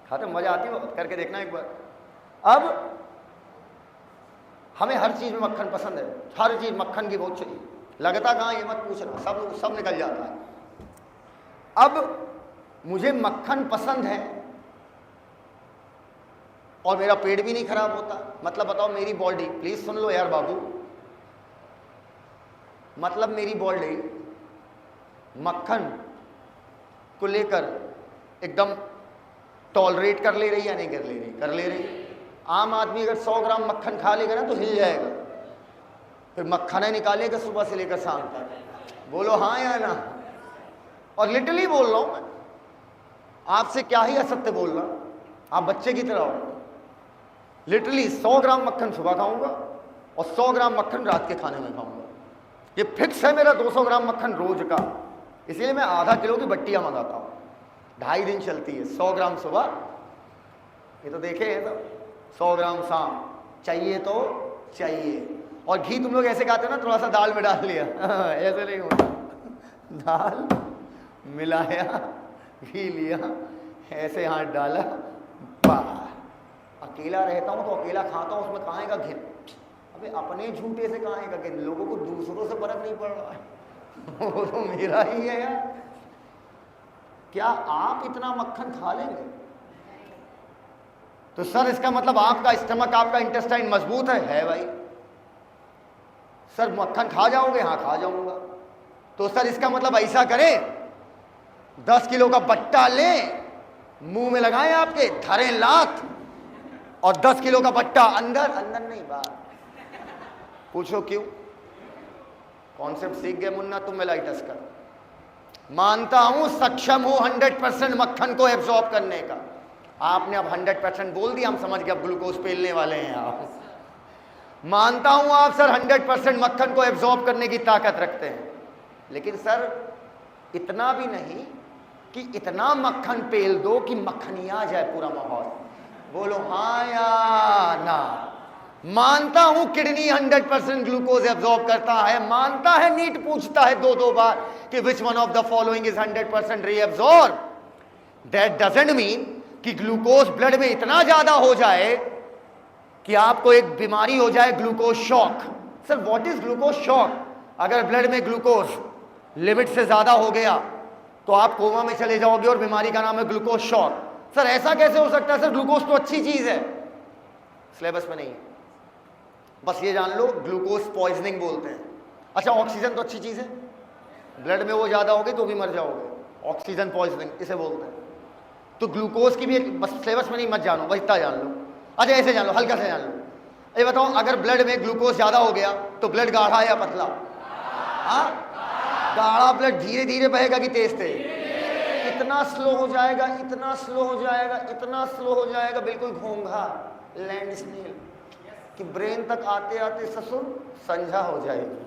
खाते, मजा आती हो, करके देखना एक बार। अब हमें हर चीज में मक्खन पसंद है, हर चीज मक्खन की बहुत चाहिए, लगता कहाँ ये मत पूछना, सब निकल जाता है। अब मुझे मक्खन पसंद है और मेरा पेट भी नहीं खराब होता, मतलब बताओ मेरी बॉडी, प्लीज सुन लो यार बाबू, मतलब मेरी बॉडी मक्खन को लेकर एकदम टॉलरेट कर ले रही या नहीं कर ले रही? कर ले रही। आम आदमी अगर 100 ग्राम मक्खन खा लेगा ना तो हिल जाएगा, फिर मक्खन निकालेगा सुबह से लेकर शाम तक। बोलो हाँ या ना? और लिटरली बोल रहा हूं मैं, आपसे क्या ही असत्य बोल रहा, आप बच्चे की तरह हो। लिटरली 100 ग्राम मक्खन सुबह खाऊंगा और 100 ग्राम मक्खन रात के खाने में खाऊंगा। ये फिक्स है मेरा 200 ग्राम मक्खन रोज का। इसीलिए मैं आधा किलो की बट्टियां मंगाता हूं, 2.5 दिन चलती है। 100 ग्राम सुबह, ये तो देखे हैं, तो 100 ग्राम शाम, चाहिए तो चाहिए। और घी तुम लोग ऐसे खाते हो ना, थोड़ा सा दाल में डाल लिया ऐसे नहीं होता, दाल मिलाया, घी लिया, ऐसे हाथ डाला, अकेला रहता हूं तो अकेला खाता हूं, उसमें कहाँ का घिन। अबे अपने झूठे से कहाँ का घिन, लोगों को दूसरों से फर्क नहीं पड़ रहा है वो तो मेरा ही है यार। क्या आप इतना मक्खन खा लेंगे? तो सर इसका मतलब आपका स्टमक, आपका इंटेस्टाइन मजबूत है भाई। सर मक्खन खा जाओगे? हाँ खा जाऊंगा। तो सर इसका मतलब ऐसा करें, 10 किलो का बट्टा लें, मुंह में लगाएं, आपके धरें लात, और 10 किलो का बट्टा अंदर, अंदर नहीं बाहर। पूछो क्यों? कॉन्सेप्ट सीख गए मुन्ना तुम में लाइटस का। मानता हूं सक्षम हूं 100% मक्खन को एब्जॉर्ब करने का। आपने अब 100% बोल दिया, हम समझ गए अब ग्लूकोज पेलने वाले हैं आप। मानता हूं आप सर 100% मक्खन को एब्जॉर्ब करने की ताकत रखते हैं, लेकिन सर इतना भी नहीं कि इतना मक्खन पेल दो कि मक्खनिया जाए पूरा माहौल। बोलो हाँ या ना? मानता हूं किडनी 100% ग्लूकोज एब्जॉर्ब करता है, मानता है नीट पूछता है 2-2 बार कि which one of the following is 100% reabsorb. That doesn't mean कि ग्लूकोज ब्लड में इतना ज्यादा हो जाए कि आपको एक बीमारी हो जाए, glucose shock. Sir what is glucose shock? अगर ब्लड में ग्लूकोज लिमिट से ज्यादा हो गया तो आप कोमा में चले जाओगे और बीमारी का नाम है ग्लूकोज शॉक। सर ऐसा कैसे हो सकता है? सर ग्लूकोज तो अच्छी चीज है, सिलेबस में नहीं है, बस ये जान लो ग्लूकोज पॉइजनिंग बोलते हैं। अच्छा ऑक्सीजन तो अच्छी चीज है, ब्लड में वो ज्यादा होगी तो भी मर जाओगे, ऑक्सीजन पॉइजनिंग इसे बोलते हैं। तो ग्लूकोज की भी एक, बस सिलेबस में नहीं मत जानो, बस इतना जान लो। अच्छा ऐसे जान लो, हल्का से जान लो। ये बताओ अगर ब्लड में ग्लूकोज ज्यादा हो गया तो ब्लड गाढ़ा या पतला? हाँ गाढ़ा ब्लड धीरे धीरे बहेगा कि तेज तेज? इतना स्लो हो जाएगा, इतना स्लो हो जाएगा, इतना स्लो हो जाएगा, बिल्कुल घोंघा लैंड स्नेल कि ब्रेन तक आते आते ससुर संझा हो जाएगी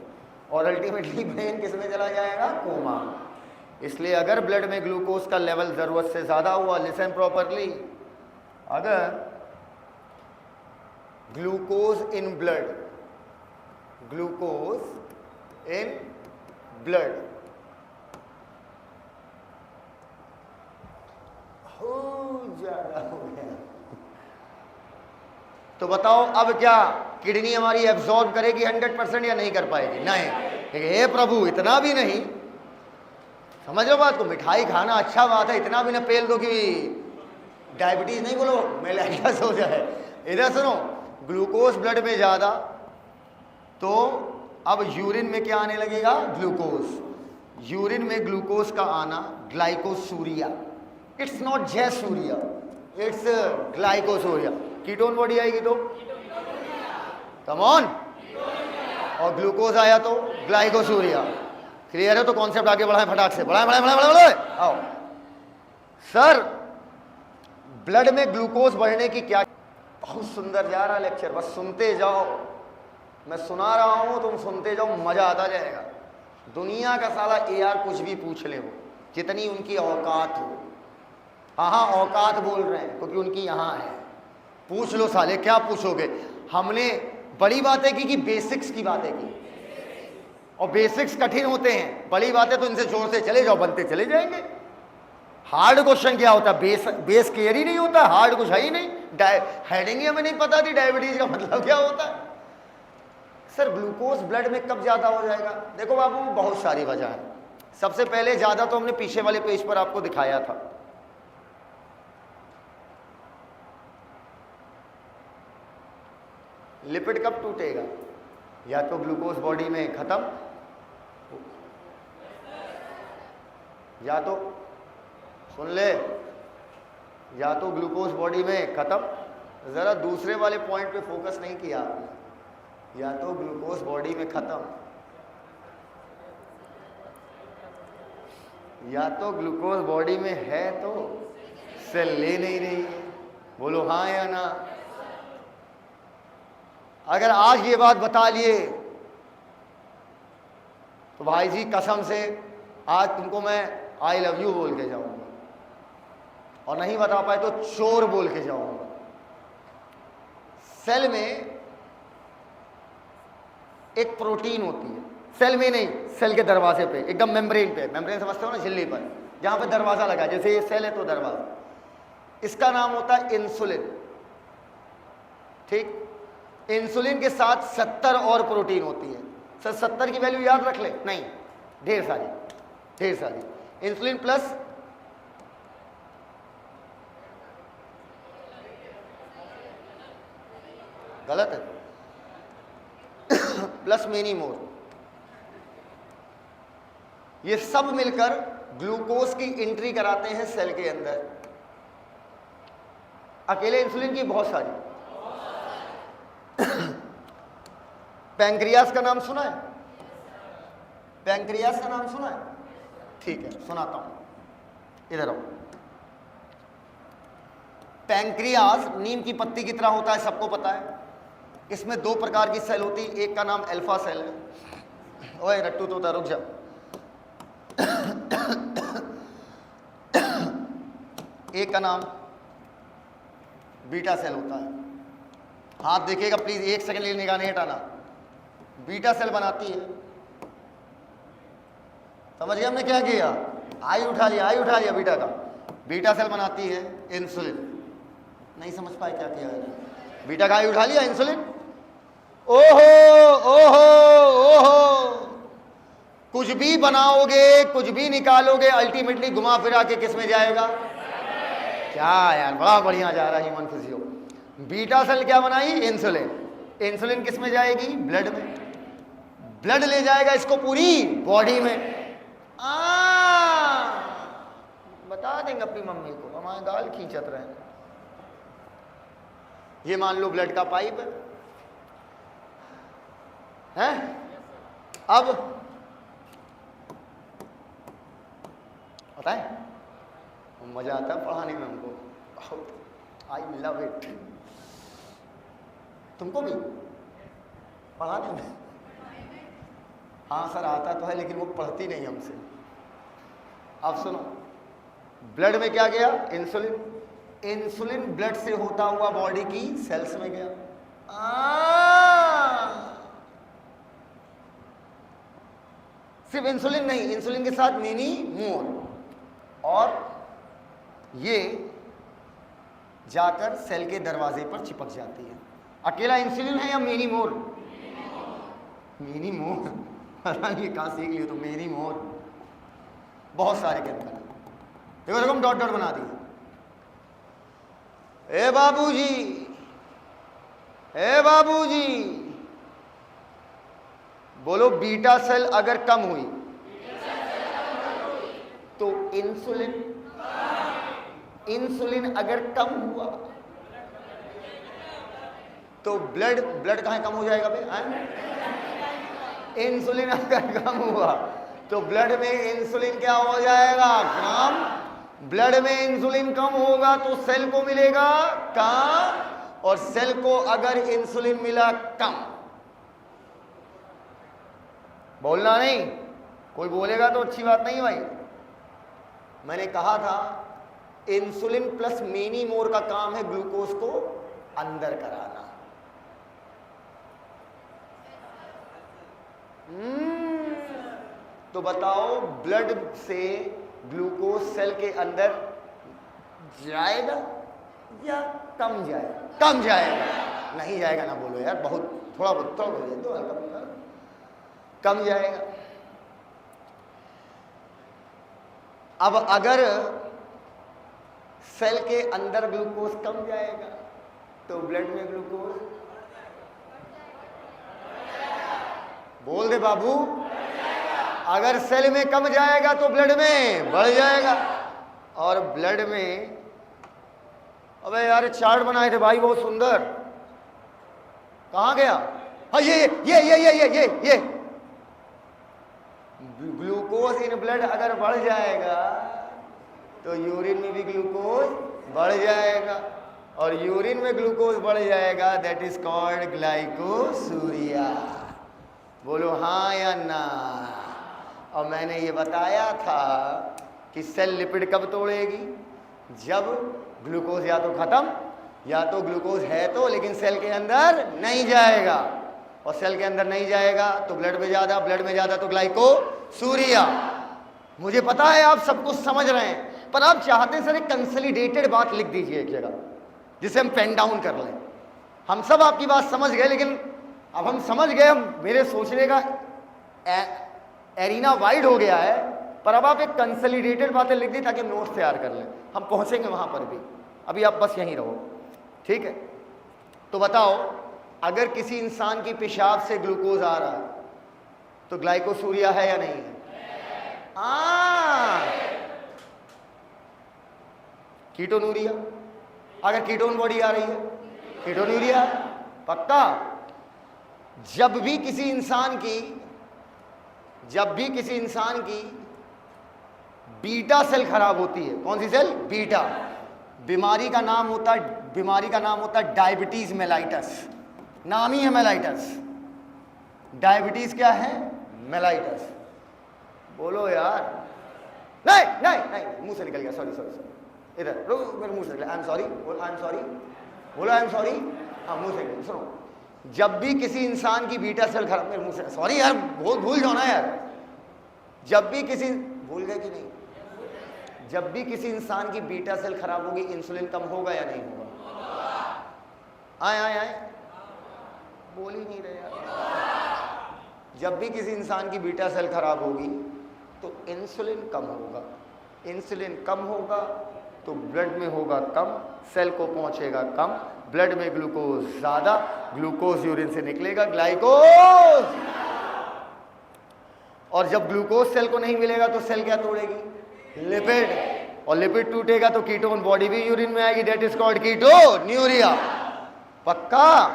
और अल्टीमेटली ब्रेन किस में चला जाएगा? कोमा। इसलिए अगर ब्लड में ग्लूकोज का लेवल जरूरत से ज्यादा हुआ, लिसन प्रॉपरली, अगर glucose in blood, glucose in blood ज्यादा हो गया तो बताओ अब क्या किडनी हमारी एब्जॉर्ब करेगी 100% या नहीं कर पाएगी? नहीं। हे प्रभु इतना भी नहीं, समझ लो बात को। मिठाई खाना अच्छा बात है, इतना भी ना पेल दो कि डायबिटीज नहीं बोलो मेलाइटिस हो जाए। इधर सुनो, ग्लूकोज ब्लड में ज्यादा तो अब यूरिन में क्या आने लगेगा? ग्लूकोज। यूरिन में ग्लूकोज का आना glycosuria, it's not Jayasuriya, it's glycosuria. Ketone body आएगी तो कम ऑन, और ग्लूकोज आया तो ग्लाइकोसूरिया। क्लियर है? तो कॉन्सेप्ट आगे बढ़ाएं फटाक से, बढ़ाएं बढ़ाएं बढ़ाएं बढ़ाएं। आओ सर, ब्लड में ग्लूकोज बढ़ने की क्या, बहुत सुंदर जा रहा लेक्चर, बस सुनते जाओ। मैं सुना रहा हूं, तुम सुनते जाओ, मजा आता जाएगा। दुनिया का साला AR कुछ भी पूछ ले, वो जितनी उनकी औकात हो। हाँ हाँ औकात बोल रहे हैं क्योंकि उनकी यहाँ है। पूछ लो साले, क्या पूछोगे। हमने बड़ी बातें की कि बेसिक्स की बातें की, और बेसिक्स कठिन होते हैं, बड़ी बातें तो इनसे जोर से चले जाओ, बनते चले जाएंगे। हार्ड क्वेश्चन क्या होता है, बेस क्लियर ही नहीं होता, हार्ड कुछ है ही नहीं। हेडिंग ही हमें नहीं पता थी, डायबिटीज का मतलब क्या होता है। सर ग्लूकोज ब्लड में कब ज्यादा हो जाएगा? देखो बाबू, बहुत सारी वजह है। सबसे पहले ज्यादा तो हमने पीछे वाले पेज पर आपको दिखाया था। लिपिड कब टूटेगा? या तो ग्लूकोज बॉडी में खत्म, या तो सुन ले, या तो ग्लूकोज बॉडी में खत्म। जरा दूसरे वाले पॉइंट पे फोकस नहीं किया आपने। या तो ग्लूकोज बॉडी में खत्म, या तो ग्लूकोज बॉडी में है तो सेल ले नहीं रही है। बोलो हाँ या ना। अगर आज ये बात बता लिए तो भाई जी कसम से आज तुमको मैं आई लव यू बोल के जाऊंगा, और नहीं बता पाए तो चोर बोल के जाऊंगा। सेल में एक प्रोटीन होती है, सेल में नहीं, सेल के दरवाजे पे, एकदम मेम्ब्रेन पे, मेम्ब्रेन समझते हो ना, झिल्ली पर जहां पे दरवाजा लगा, जैसे ये सेल है तो दरवाजा, इसका नाम होता है इंसुलिन। ठीक, इंसुलिन के साथ 70 और प्रोटीन होती है। सर 70 की वैल्यू याद रख ले, नहीं, ढेर सारी, ढेर सारी। इंसुलिन प्लस गलत है, प्लस मेनी मोर, ये सब मिलकर ग्लूकोज की एंट्री कराते हैं सेल के अंदर। अकेले इंसुलिन की बहुत सारी। पैंक्रियास का नाम सुना है? पैंक्रियास का नाम सुना है? ठीक है, सुनाता हूं, इधर आओ। पैंक्रियास नीम की पत्ती की तरह होता है, सबको पता है। इसमें 2 प्रकार की सेल होती है, एक का नाम अल्फा सेल है। ओए रट्टू तोता रुक जा। एक का नाम बीटा सेल होता है। हाथ देखिएगा प्लीज, 1 सेकंड लिए निगाह नहीं हटाना। बीटा सेल बनाती है, समझ गए हमने क्या किया? आई उठा लिया, आई उठा लिया बीटा का। बीटा सेल बनाती है इंसुलिन। नहीं समझ पाए क्या किया है? बीटा का आई उठा लिया, इंसुलिन। ओहो ओहो ओहो, कुछ भी बनाओगे, कुछ भी निकालोगे, अल्टीमेटली घुमा फिरा के किस में जाएगा? क्या यार, बड़ा बढ़िया जा रहा है ह्यूमन फिजियो। बीटा सेल क्या बनाई? इंसुलिन। इंसुलिन किस में जाएगी? ब्लड में। ब्लड ले जाएगा इसको पूरी बॉडी में। बता देंगे अपनी मम्मी को, हमारे गाल खींचत रहे। ये मान लो ब्लड का पाइप है। अब पता है मजा आता है पढ़ाने में हमको, आई लव इट। तुमको भी पढ़ाने में? हाँ सर आता तो है, लेकिन वो पढ़ती नहीं हमसे। अब सुनो, ब्लड में क्या गया? इंसुलिन। इंसुलिन ब्लड से होता हुआ बॉडी की सेल्स में गया। सिर्फ इंसुलिन नहीं, इंसुलिन के साथ मेनी मोर, और ये जाकर सेल के दरवाजे पर चिपक जाती है। अकेला इंसुलिन है या मेनी मोर? मेनी मोर, पता नहीं कहाँ सीख लियो तो। मेनी मोर बहुत सारे केमिकल। देखो देखो, हम डॉट डॉट बना दिए। ए बाबूजी, ए बाबूजी, बोलो बीटा सेल अगर कम हुई तो इंसुलिन, इंसुलिन अगर कम हुआ तो ब्लड, ब्लड कहाँ कम हो जाएगा भाई? इंसुलिन अगर कम हुआ तो ब्लड में इंसुलिन क्या हो जाएगा? कम। ब्लड में इंसुलिन कम होगा तो सेल को मिलेगा कम, और सेल को अगर इंसुलिन मिला कम बोलना नहीं, कोई बोलेगा तो अच्छी बात नहीं भाई। मैंने कहा था इंसुलिन प्लस मेनी मोर का काम है ग्लूकोज को अंदर कराना। तो बताओ ब्लड से ग्लूकोज सेल के अंदर जाएगा या कम जाएगा? कम जाएगा। नहीं जाएगा ना बोलो यार, बहुत थोड़ा बहुत तो कम जाएगा। अब अगर सेल के अंदर ग्लूकोज कम जाएगा तो ब्लड में ग्लूकोज बोल दे बाबू, अगर सेल में कम जाएगा तो ब्लड में बढ़ जाएगा। और ब्लड में, अबे यार चार्ट बनाए थे भाई बहुत सुंदर, कहां गया? हाँ ये ग्लूकोज इन ब्लड अगर बढ़ जाएगा तो यूरिन में भी ग्लूकोज बढ़ जाएगा, और यूरिन में ग्लूकोज बढ़ जाएगा, दैट इज कॉल्ड ग्लाइकोसूरिया। बोलो हाँ या ना। और मैंने ये बताया था कि सेल लिपिड कब तोड़ेगी? जब ग्लूकोज या तो खत्म या तो ग्लूकोज है तो लेकिन सेल के अंदर नहीं जाएगा, और सेल के अंदर नहीं जाएगा तो ब्लड में ज्यादा, ब्लड में ज्यादा तो ग्लाइकोसूरिया। मुझे पता है आप सब कुछ समझ रहे हैं, पर आप चाहते हैं सर एक कंसोलिडेटेड बात लिख दीजिए एक जगह जिसे हम पेन डाउन कर लें। हम सब आपकी बात समझ गए, लेकिन अब हम समझ गए, मेरे सोचने का एरिना वाइड हो गया है, पर अब आप एक कंसोलिडेटेड बातें लिख दी ताकि हम नोट्स तैयार कर लें। हम पहुंचेंगे वहां पर भी, अभी आप बस यहीं रहो, ठीक है? तो बताओ अगर किसी इंसान की पेशाब से ग्लूकोज आ रहा है तो ग्लाइकोसूरिया है या नहीं है? कीटोनूरिया। अगर कीटोन बॉडी आ रही है कीटोनूरिया पक्का। जब भी किसी इंसान की बीटा सेल खराब होती है, कौन सी सेल? बीटा। बीमारी का नाम होता है डायबिटीज मेलाइटस। नाम ही है मेलाइटस। डायबिटीज क्या है? मेलाइटस। बोलो यार। नहीं मुंह से निकल गया, सॉरी इधर रुको, मेरे मुंह से निकला। आई एम सॉरी, बोलो आई एम सॉरी। हाँ मुंह से निकल। सुनो, जब भी किसी इंसान की बीटा सेल खराब, मेरे मुंह से, सॉरी यार बहुत भूल जाओ ना यार। जब भी किसी, भूल गए कि नहीं? जब भी किसी इंसान की बीटा सेल खराब होगी इंसुलिन कम होगा या नहीं होगा? आए बोल ही नहीं रहे यार। जब भी किसी इंसान की बीटा सेल खराब होगी तो इंसुलिन कम होगा। इंसुलिन कम होगा तो ब्लड में होगा कम, सेल को पहुंचेगा कम, ब्लड में ग्लूकोज ज्यादा, ग्लूकोज यूरिन से निकलेगा ग्लाइकोज। और जब ग्लूकोज सेल को नहीं मिलेगा तो सेल क्या तोड़ेगी? लिपिड। और लिपिड टूटेगा तो कीटोन बॉडी भी यूरिन में आएगी, दैट इज कॉल्ड कीटोन्यूरिया। पक्का?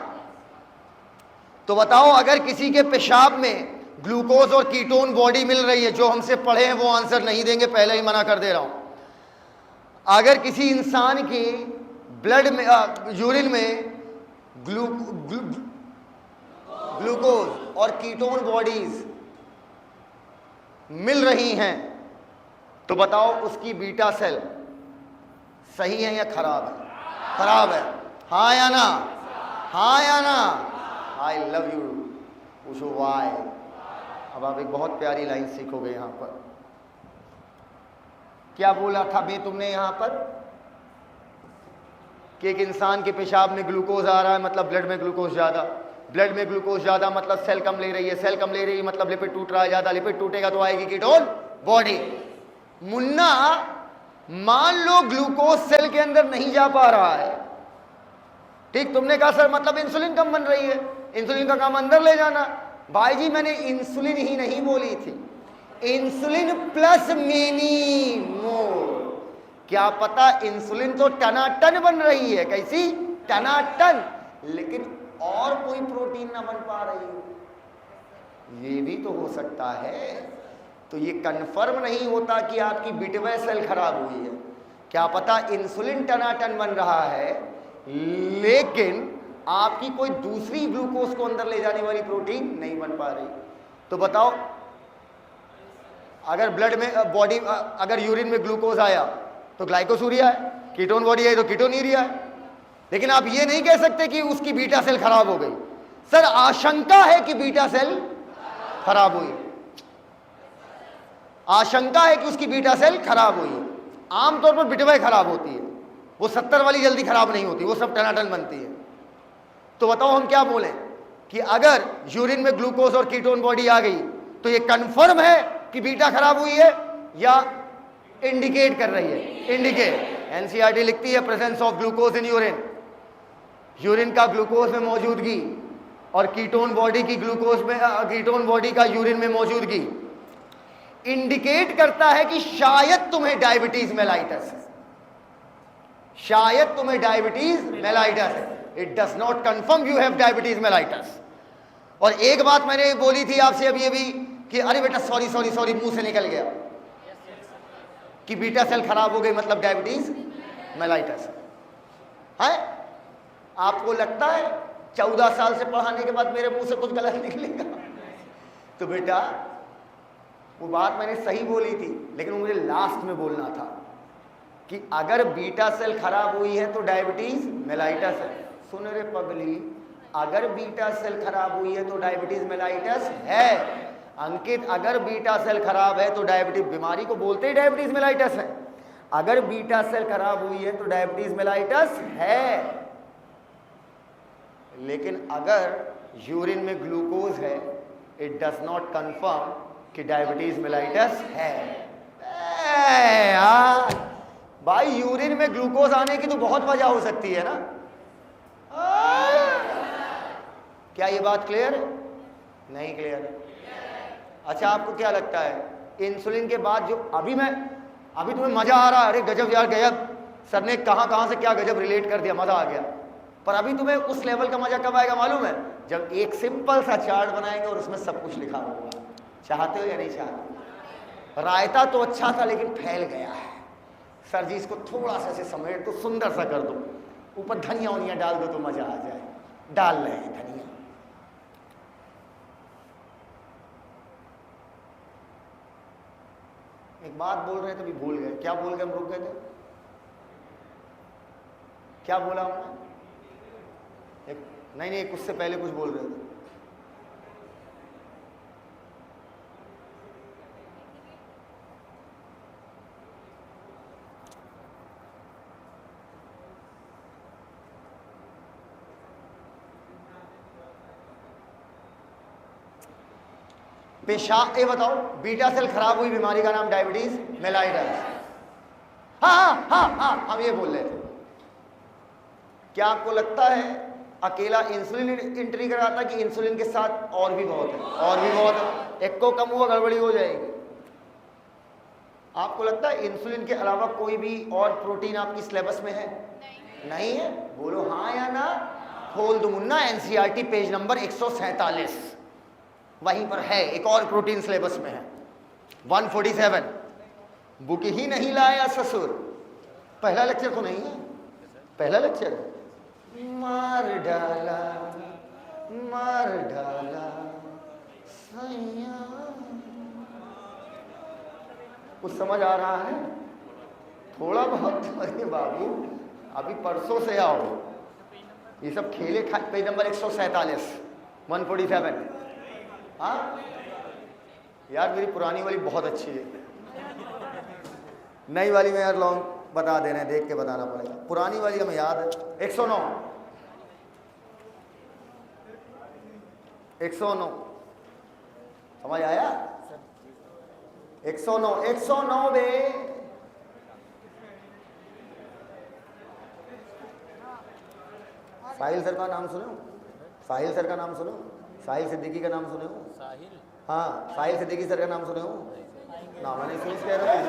तो बताओ अगर किसी के पेशाब में ग्लूकोज और कीटोन बॉडी मिल रही है, जो हमसे पढ़े हैं वो आंसर नहीं देंगे, पहले ही मना कर दे रहा हूं। अगर किसी इंसान की ब्लड में यूरिन में ग्लूकोज और कीटोन बॉडीज मिल रही हैं तो बताओ उसकी बीटा सेल सही है या खराब है? खराब है। हाँ या ना? हाँ या ना? I love you. पूछो वाई। अब आप एक बहुत प्यारी लाइन सीखोगे यहां पर। क्या बोला था बे तुमने यहां पर? कि एक इंसान के पेशाब में ग्लूकोज आ रहा है मतलब ब्लड में ग्लूकोज ज्यादा, ब्लड में ग्लूकोज ज्यादा मतलब सेल कम ले रही है, सेल कम ले रही है मतलब लिपिड टूट रहा है ज्यादा, लिपिड टूटेगा तो आएगी कीटोन बॉडी। मुन्ना मान लो ग्लूकोज सेल के अंदर नहीं जा पा रहा है, ठीक? तुमने कहा सर मतलब इंसुलिन कम बन रही है, इंसुलिन का काम अंदर ले जाना। भाई जी मैंने इंसुलिन ही नहीं बोली थी, इंसुलिन प्लस मेनी मोर। क्या पता इंसुलिन तो टनाटन बन रही है, कैसी? टनाटन, लेकिन और कोई प्रोटीन ना बन पा रही हो, ये भी तो हो सकता है। तो ये कंफर्म नहीं होता कि आपकी बिटवे सेल खराब हुई है। क्या पता इंसुलिन टनाटन बन रहा है लेकिन आपकी कोई दूसरी ग्लूकोज को अंदर ले जाने वाली प्रोटीन नहीं बन पा रही। तो बताओ, अगर ब्लड में बॉडी अगर यूरिन में ग्लूकोज आया तो ग्लाइकोसूरिया है, कीटोन बॉडी आई तो कीटोनूरिया है। लेकिन आप ये नहीं कह सकते कि उसकी बीटा सेल खराब हो गई। सर आशंका है कि बीटा सेल खराब हुई, आशंका है कि उसकी बीटा सेल खराब हुई है। आमतौर पर बिटवाई खराब होती है, वो 70 वाली जल्दी खराब नहीं होती, वो सब टनाटन बनती है। तो बताओ हम क्या बोलें कि अगर यूरिन में ग्लूकोज और कीटोन बॉडी आ गई तो ये कंफर्म है कि बीटा खराब हुई है या इंडिकेट कर रही है? इंडिकेट। एनसीईआरटी लिखती है presence of glucose in urine, urine का ग्लूकोज में मौजूदगी और कीटोन बॉडी की ग्लूकोज में कीटोन बॉडी का यूरिन में मौजूदगी इंडिकेट करता है कि शायद तुम्हें डायबिटीज मेलाइटस है, शायद तुम्हें डायबिटीज मेलाइटस है। It does not confirm you have diabetes mellitus. और एक बात मैंने बोली थी आपसे अभी कि अरे बेटा सॉरी सॉरी सॉरी मुंह से निकल गया कि बीटा सेल खराब हो गई मतलब डायबिटीज मेलाइटस है। आपको लगता है 14 साल से पढ़ाने के बाद मेरे मुंह से कुछ गलत निकलेगा? तो बेटा वो बात मैंने सही बोली थी, लेकिन मुझे लास्ट में बोलना था कि अगर बीटा सेल खराब हुई है तो डायबिटीज मेलाइटस है। सुन रे पगली, अगर बीटा सेल खराब हुई है तो डायबिटीज मेलाइटस है। अंकित, अगर बीटा सेल खराब है तो डायबिटीज, बीमारी को बोलते ही डायबिटीज मेलाइटस है। अगर बीटा सेल खराब हुई है तो डायबिटीज मेलाइटस है। लेकिन अगर यूरिन में ग्लूकोज है, इट डज नॉट कंफर्म कि डायबिटीज मेलाइटस है। यार भाई, यूरिन में ग्लूकोज आने की तो बहुत वजह हो सकती है ना। क्या ये बात क्लियर है? नहीं क्लियर है? अच्छा, आपको क्या लगता है इंसुलिन के बाद जो अभी तुम्हें मजा आ रहा है, अरे गजब यार गजब, सर ने कहां से क्या गजब रिलेट कर दिया, मजा आ गया। पर अभी तुम्हें उस लेवल का मजा कब आएगा मालूम है? जब एक सिंपल सा चार्ट बनाएंगे और उसमें सब कुछ लिखा होगा। चाहते हो या नहीं चाहते? रायता तो अच्छा था लेकिन फैल गया है। सर जी इसको थोड़ा सा से समेट दो, सुंदर सा कर दो, ऊपर धनिया वनिया डाल दो तो मजा आ जाए। डाल रहे हैं धनिया। एक बात बोल रहे थे, अभी भूल गए। क्या बोल गए? हम रुक गए थे। क्या बोला हमने? नहीं, उससे पहले कुछ बोल रहे थे। पेशाब, ये बताओ, बीटा सेल खराब हुई बीमारी का नाम डायबिटीज मेलाइटस। हाँ, हम ये बोल रहे थे। क्या आपको लगता है अकेला इंसुलिन एंट्री कराता कि इंसुलिन के साथ और भी बहुत है? और भी बहुत है। एक को कम हुआ गड़बड़ी हो जाएगी। आपको लगता है इंसुलिन के अलावा कोई भी और प्रोटीन आपकी सिलेबस में है? नहीं है। बोलो हाँ या ना। खोल दो मुन्ना एनसीईआरटी पेज नंबर 147, वहीं पर है। एक और प्रोटीन सिलेबस में है 147। बुक ही नहीं लाया ससुर। पहला लेक्चर तो नहीं है? पहला लेक्चर है। मार डाला सैया। कुछ समझ आ रहा है? थोड़ा बहुत। अरे बाबू अभी परसों से आओ, ये सब खेले खा। Page number 147 147। हाँ यार, मेरी पुरानी वाली बहुत अच्छी है, नई वाली में यार लॉन्ग बता दे रहे हैं, देख के बताना पड़ेगा। पुरानी वाली हमें याद है। 109 समझ आया? 109 बे। साहिल सर का नाम सुने हो? साहिल सर का नाम सुने हो? साहिल सिद्दीकी का नाम सुने हो? साहिल, हाँ, साहिल सिद्दीकी सर का नाम सुने हो? नाम नहीं सुनी, कह रहा हूँ।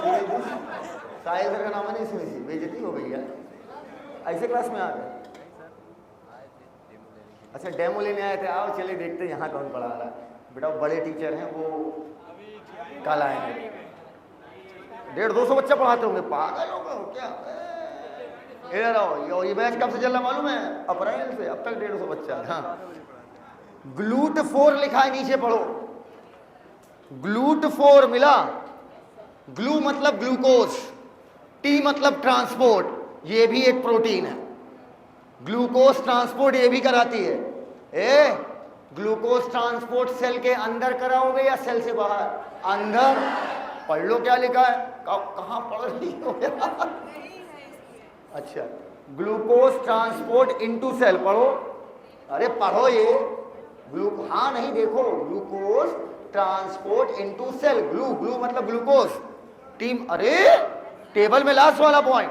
साहिल सर का नाम नहीं सुनी थी, बेइज्जती हो गई यार। ऐसे क्लास में आ गए? अच्छा, डेमो लेने आए थे। आओ चले देखते हैं यहाँ कौन पढ़ा रहा है। बेटा बड़े टीचर हैं, वो कल आएंगे। 150-200 बच्चा पढ़ाते होंगे। पागल हो गए क्या? इधर आओ। ये बैच कब से चल रहा मालूम है? अप्रैल से। अब तक 150 बच्चा। हाँ, ग्लूट 4 लिखा है नीचे, पढ़ो। ग्लूट 4 मिला। ग्लू मतलब ग्लूकोज, टी मतलब ट्रांसपोर्ट, ये भी एक प्रोटीन है। ग्लूकोज ट्रांसपोर्ट ये भी कराती है। ग्लूकोज ट्रांसपोर्ट सेल के अंदर कराओगे या सेल से बाहर? अंदर। पढ़ लो क्या लिखा है, कहां पढ़ रही हो यार? अच्छा, ग्लूकोज ट्रांसपोर्ट इनटू सेल पढ़ो। अरे पढ़ो ये हाँ नहीं देखो, glucose transport into cell. Glu मतलब ग्लूकोज, टीम। अरे टेबल में लास्ट वाला पॉइंट,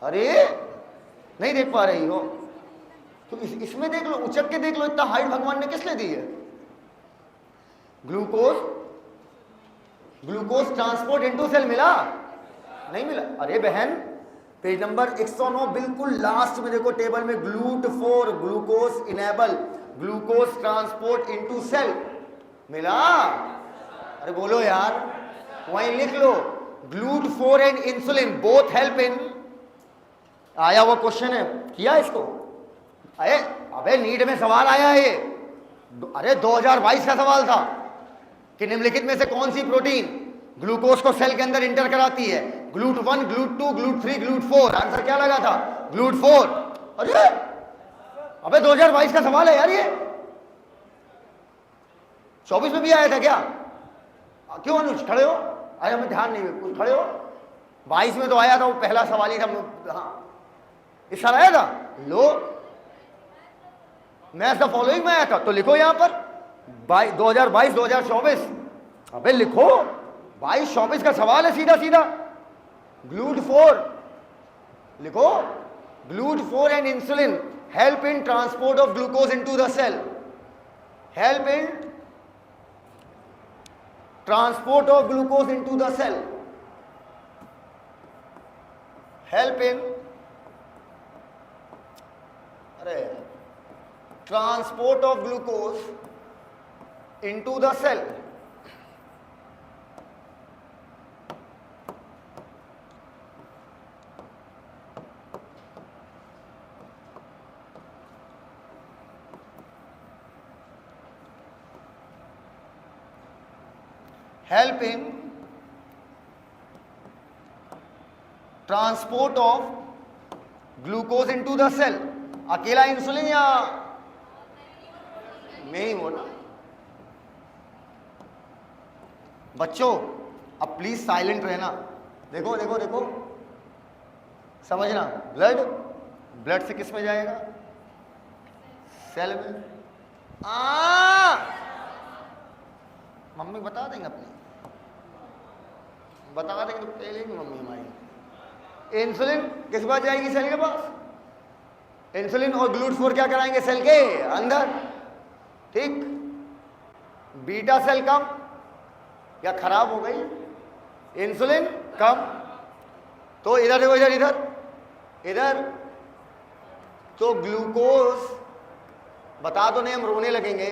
अरे नहीं देख पा रही हो तो इसमें देख लो, उचक के देख लो, इतना हाइट भगवान ने किस लिए दी है? ग्लूकोज ट्रांसपोर्ट इनटू सेल मिला? नहीं मिला। अरे बहन, पेज नंबर 109 बिल्कुल लास्ट में देखो टेबल में, GLUT 4 glucose enable glucose transport into cell मिला। अरे बोलो यार, वहीं लिख लो, GLUT 4 and insulin both help in. आया हुआ क्वेश्चन है, किया इसको? अबे नीट में सवाल आया है ये। अरे 2022 का सवाल था कि निम्नलिखित में से कौन सी प्रोटीन ग्लूकोज को सेल के अंदर इंटर कराती है? Glut 1, glut 2, glut 3, glut 4। Answer क्या लगा था? ग्लूट 4। अरे अबे 2022 का सवाल है यार ये। 24 में भी आया था क्या? क्यों अनुज खड़े हो? अरे हमें ध्यान नहीं, कुछ खड़े हो। 22 में तो आया था, वो पहला सवाल ही था। हाँ इस साल आया था। लो मैच द फॉलोइंग में आया था, तो लिखो यहां पर 2022 2024। अबे लिखो 22-24 का सवाल है सीधा सीधा। ग्लूट 4 लिखो, GLUT 4 and insulin help in transport of glucose into the cell. Help in transport of glucose into the cell. Help in, अरे transport of glucose into the cell. Help in transport of glucose into the cell. अकेला insulin या नहीं बोला? बच्चों अब please silent रहना। देखो देखो देखो, समझना। ब्लड से किस में जाएगा? सेल में। मम्मी बता देंगे, अपनी बता देंगे तो पहले ही मम्मी हमारी। इंसुलिन किस बात जाएगी? सेल के पास। इंसुलिन और ग्लूट 4 क्या कराएंगे? सेल के अंदर। ठीक, बीटा सेल कम या खराब हो गई, इंसुलिन कम। तो इधर देखो, इधर इधर इधर तो ग्लूकोज, बता दो नहीं हम रोने लगेंगे।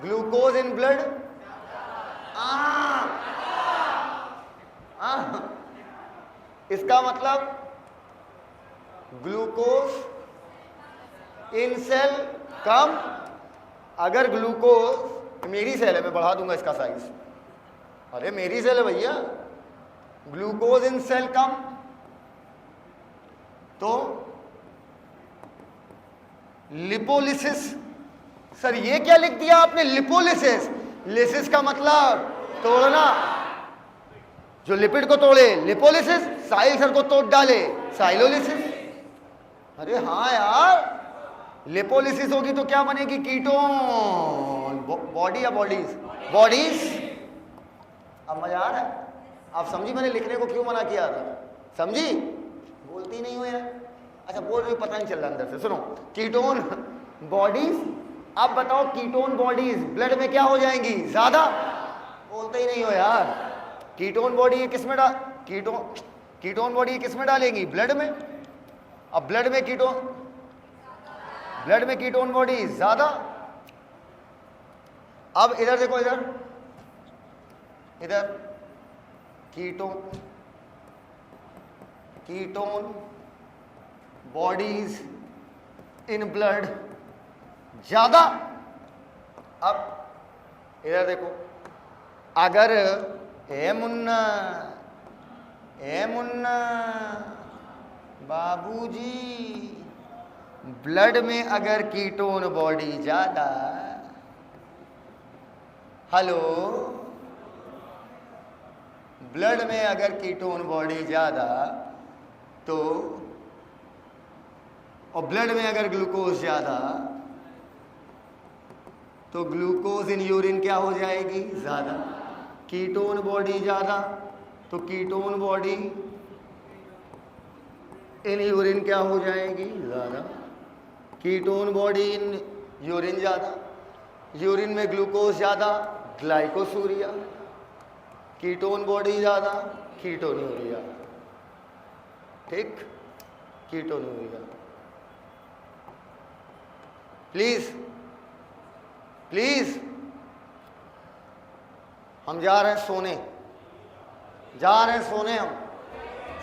ग्लूकोज इन ब्लड, इसका मतलब ग्लूकोज इन सेल कम। अगर ग्लूकोज, मेरी सेल है, मैं बढ़ा दूंगा इसका साइज। अरे मेरी सेल है भैया। ग्लूकोज इन सेल कम तो लिपोलिसिस। सर ये क्या लिख दिया आपने? लिपोलिसिस। लिसिस का मतलब तोड़ना, जो लिपिड को तोड़े लिपोलिसिस, साइल सर को तोड़ डाले साइलोलिसिस। अरे हाँ यार, लिपोलिसिस होगी तो क्या बनेगी? कीटोन। बॉडी या बॉडीज? बॉडीज। अब मजा आ रहा है? आप समझी मैंने लिखने को क्यों मना किया था? समझी? बोलती नहीं हो यार। अच्छा बोल रही, पता नहीं चल रहा अंदर से। सुनो, कीटोन बॉडीज। अब बताओ कीटोन बॉडीज ब्लड में क्या हो जाएंगी? ज्यादा। बोलते ही नहीं हो यार। कीटोन बॉडी किस में डाल, कीटोन बॉडी किस में डालेंगी? ब्लड में। अब ब्लड में कीटोन बॉडी ज्यादा। अब इधर देखो, इधर कीटोन बॉडीज इन ब्लड ज्यादा। अब इधर देखो, अगर ए मुन्ना, ए मुन्ना बाबूजी, ब्लड में अगर कीटोन बॉडी ज्यादा, हेलो, ब्लड में अगर कीटोन बॉडी ज्यादा तो, और ब्लड में अगर ग्लूकोज ज्यादा तो ग्लूकोज इन यूरिन क्या हो जाएगी? ज्यादा। कीटोन बॉडी ज्यादा तो कीटोन बॉडी इन यूरिन क्या हो जाएगी? ज्यादा। कीटोन बॉडी इन यूरिन ज्यादा, यूरिन में ग्लूकोज ज्यादा, ग्लाइकोसूरिया। कीटोन बॉडी ज्यादा, कीटोन्यूरिया। ठीक, कीटोन्यूरिया। प्लीज प्लीज, हम जा रहे हैं सोने, जा रहे हैं सोने हम।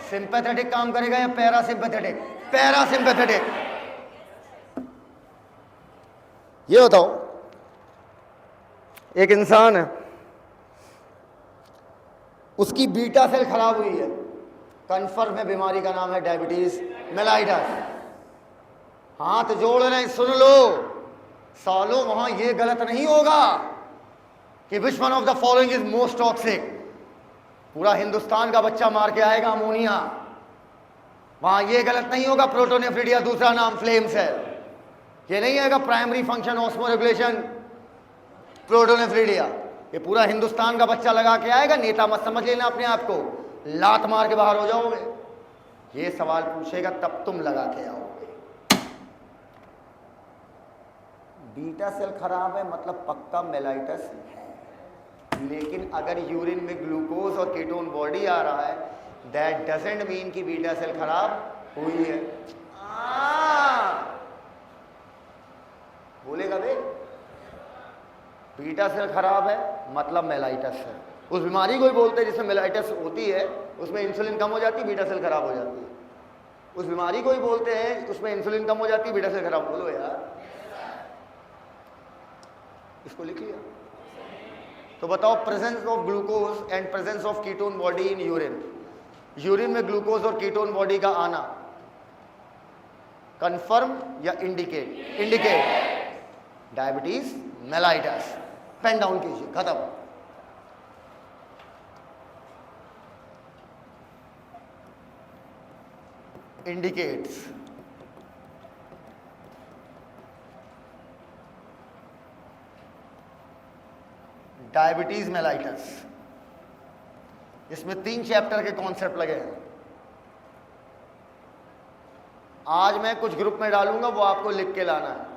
सिंपैथेटिक काम करेगा या पैरासिम्पैथेटिक? पैरासिम्पैथेटिक। ये बताओ, एक इंसान है, उसकी बीटा सेल खराब हुई है, कन्फर्म है बीमारी का नाम है डायबिटीज मेलाइटस। हाथ जोड़ रहे, सुन लो सालों, वहां ये गलत नहीं होगा कि which one of the following is most toxic. पूरा हिंदुस्तान का बच्चा मार के आएगा अमोनिया। वहां ये गलत नहीं होगा प्रोटोनेफ्रिडिया दूसरा नाम फ्लेम सेल। ये नहीं आएगा प्राइमरी फंक्शन ऑस्मोरेगुलेशन प्रोटोनेफ्रिडिया। ये पूरा हिंदुस्तान का बच्चा लगा के आएगा। नेता मत समझ लेना अपने आप को, लात मार के बाहर हो जाओगे। ये सवाल पूछेगा तब तुम लगा के आओगे। बीटा सेल खराब है मतलब पक्का मेलाइटस है। लेकिन अगर यूरिन में ग्लूकोज और कीटोन बॉडी आ रहा है, दैट डजंट मीन कि बीटा सेल खराब हुई है। बोलेगा बे, बीटा सेल खराब है मतलब मेलाइटस है। उस बीमारी को ही बोलते हैं जिसमें मेलाइटस होती है, उसमें इंसुलिन कम हो जाती है, बीटा सेल खराब हो जाती है। उस बीमारी को ही बोलते हैं उसमें इंसुलिन कम हो जाती है, बीटा सेल खराब। बोलो यार, इसको लिख लिया? तो बताओ, presence of glucose and presence of ketone body in urine, urine में ग्लूकोज और कीटोन बॉडी the आना कंफर्म या indicate? Indicate. Diabetes mellitus, pen down कीजिए, खत्म। इंडिकेट्स। Diabetes mellitus. इसमें 3 चैप्टर के कॉन्सेप्ट लगे हैं। आज मैं कुछ ग्रुप में डालूंगा, वो आपको लिख के लाना है।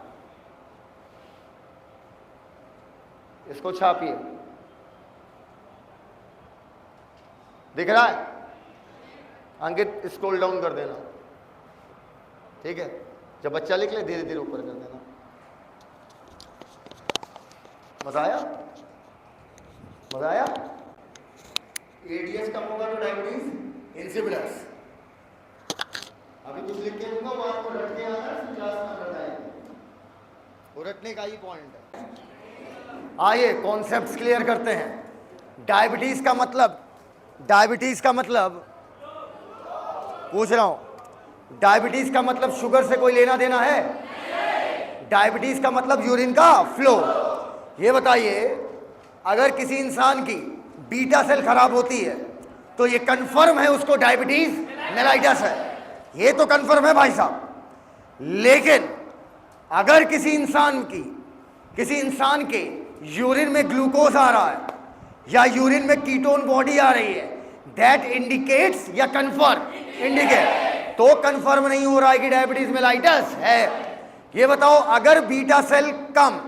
इसको छापिए, दिख रहा है? अंकित स्क्रॉल डाउन कर देना, ठीक है? जब बच्चा लिख ले धीरे धीरे ऊपर कर देना। मजा आया? मजा आया? एडीएस कम होगा तो डायबिटीज इंसिपिडस। अभी कुछ लिख के दूंगा, वो आपको रट के आता है, क्लास में बताएंगे। वो रटने का ही पॉइंट है। आइए कॉन्सेप्ट्स क्लियर करते हैं। डायबिटीज का मतलब, डायबिटीज का मतलब पूछ रहा हूं, डायबिटीज का मतलब शुगर से कोई लेना देना है? डायबिटीज का मतलब यूरिन का फ्लो। ये बताइए, अगर किसी इंसान की बीटा सेल खराब होती है तो ये कंफर्म है उसको डायबिटीज मेलाइटस है। ये तो कंफर्म है भाई साहब। लेकिन अगर किसी इंसान के यूरिन में ग्लूकोज आ रहा है या यूरिन में कीटोन बॉडी आ रही है, दैट इंडिकेट्स या कंफर्म? इंडिकेट। तो कंफर्म नहीं हो रहा है कि डायबिटीज मेलाइटस है। ये बताओ, अगर बीटा सेल कम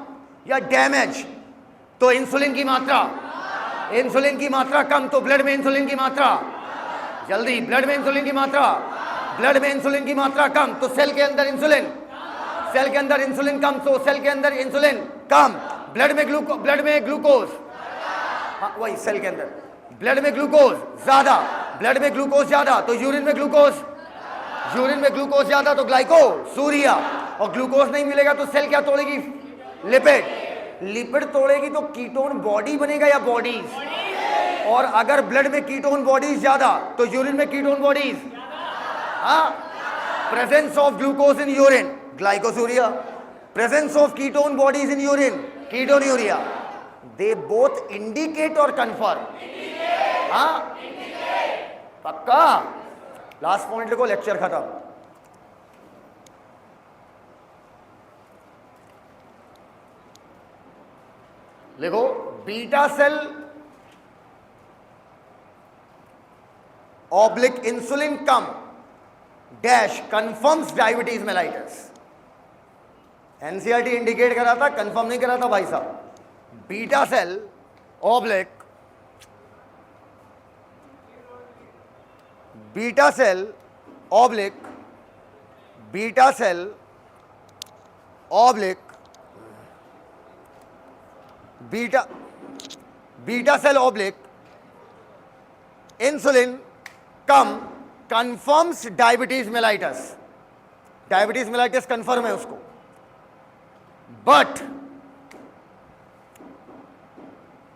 या डैमेज तो इंसुलिन की मात्रा कम, तो ब्लड में इंसुलिन की मात्रा, जल्दी, ब्लड में इंसुलिन की मात्रा कम, तो सेल के अंदर इंसुलिन कम, तो सेल के अंदर इंसुलिन कम, ब्लड में ग्लूकोज, हाँ वही सेल के अंदर, ब्लड में ग्लूकोज ज्यादा तो यूरिन में ग्लूकोज ज्यादा तो ग्लाइकोसूरिया, और ग्लूकोज नहीं मिलेगा तो सेल क्या तोड़ेगी? लिपिड। लिपिड तोड़ेगी तो कीटोन बॉडी बनेगा या बॉडीज? और अगर ब्लड में कीटोन बॉडीज ज्यादा तो यूरिन में कीटोन बॉडीज? हाँ, presence of glucose in urine glycosuria, presence of ketone bodies in urine ketonuria. They both indicate और कन्फर्म। हाँ पक्का? लास्ट पॉइंट लिखो, लेक्चर खत्म। लिखो, बीटा सेल ऑब्लिक इंसुलिन कम dash confirms diabetes mellitus. NCERT indicate करा था, कंफर्म नहीं करा था भाई साहब। Beta cell oblique beta cell oblique beta cell oblique beta cell oblique insulin कम confirms diabetes mellitus. Diabetes mellitus confirm है उसको, but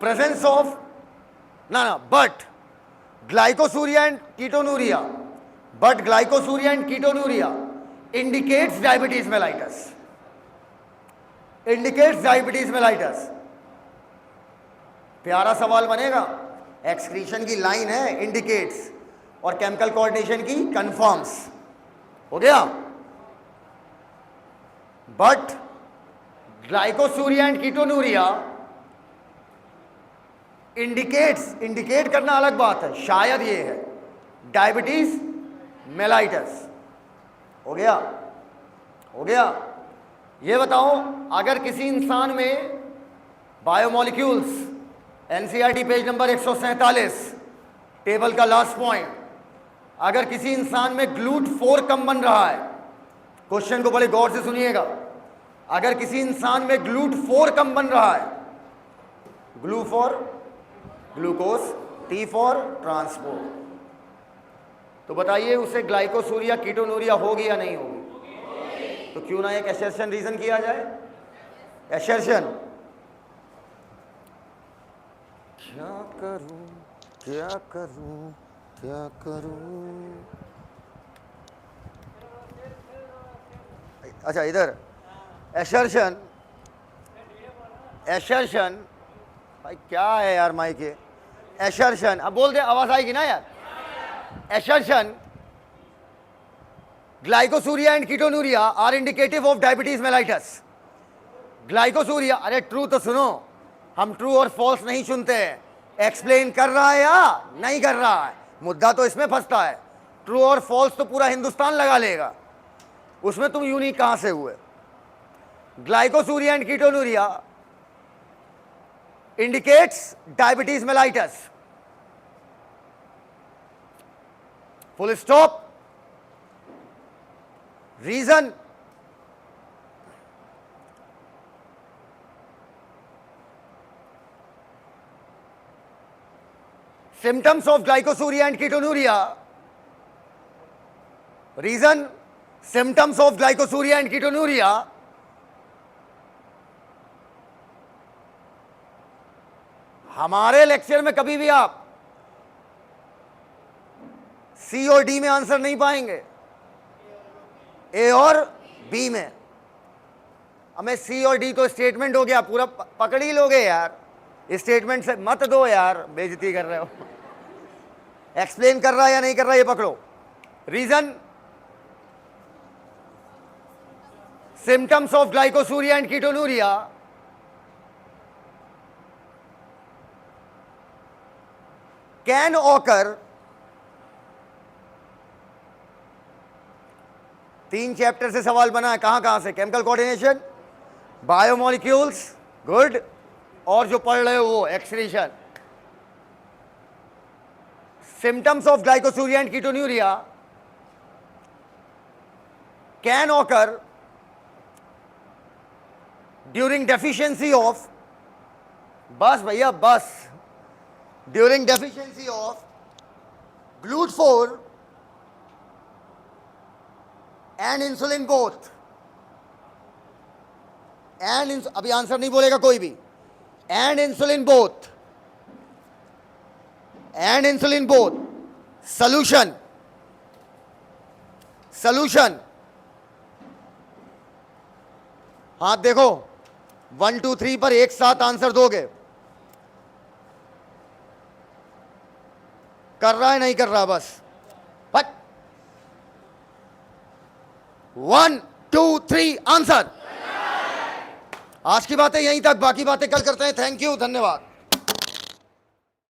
presence of but glycosuria and ketonuria, but glycosuria and ketonuria indicates diabetes mellitus, indicates diabetes mellitus. प्यारा सवाल बनेगा। Excretion की line है indicates और chemical coordination की कंफर्म्स। हो गया? But glycosuria and ketonuria indicates, indicate करना अलग बात है, शायद ये है डायबिटीज मेलाइटस। हो गया? हो गया? ये बताओ, अगर किसी इंसान में biomolecules, NCERT page number 147 table का लास्ट पॉइंट, अगर किसी इंसान में GLUT4 कम बन रहा है, क्वेश्चन को बड़े गौर से सुनिएगा, अगर किसी इंसान में GLUT4 कम बन रहा है, glue for glucose, T for transport, तो बताइए उसे ग्लाइकोसूरिया कीटोनूरिया होगी या नहीं होगी? तो क्यों ना एक एसर्शन रीजन किया जाए। एसर्शन, क्या करूं क्या करूं क्या करूं। अच्छा इधर एसर्शन, एसर्शन भाई क्या है यार माइक के। एसर्शन, अब बोल दे, आवाज आएगी ना यार। Assertion, glycosuria and ketonuria are indicative of diabetes mellitus. Glycosuria, अरे ट्रू तो सुनो, हम ट्रू और फॉल्स नहीं सुनते हैं। एक्सप्लेन कर रहा है या नहीं कर रहा है, मुद्दा तो इसमें फंसता है। ट्रू और फॉल्स तो पूरा हिंदुस्तान लगा लेगा, उसमें तुम यूनिक कहां से हुए। Glycosuria and ketonuria indicates diabetes mellitus, full stop. Reason, symptoms of glycosuria and ketonuria. Reason, symptoms of glycosuria and ketonuria. हमारे लेक्चर में कभी भी आप सी और डी में आंसर नहीं पाएंगे, ए और बी में। हमें सी और डी तो स्टेटमेंट हो गया, पूरा पकड़ ही लोगे यार। स्टेटमेंट से मत दो यार, बेइज्जती कर रहे हो। एक्सप्लेन कर रहा है या नहीं कर रहा, ये पकड़ो। Reason, symptoms of glycosuria and ketonuria can occur, 3 chapter से सवाल बना है, कहां से? केमिकल कोऑर्डिनेशन, बायोमोलिक्यूल्स, गुड, और जो पढ़ रहे हो वो excretion. symptoms of glycosuria and ketonuria can occur during deficiency of, बस भैया बस, during deficiency of GLUT4 and insulin both, and अभी आंसर नहीं बोलेगा कोई भी. And insulin both. And insulin both. Solution. Solution. हाथ देखो. 1 2 3 पर एक साथ आंसर दोगे. कर रहा है नहीं कर रहा बस. 1 2 3 आंसर. आज की बातें यहीं तक, बाकी बातें कल करते हैं. थैंक यू, धन्यवाद.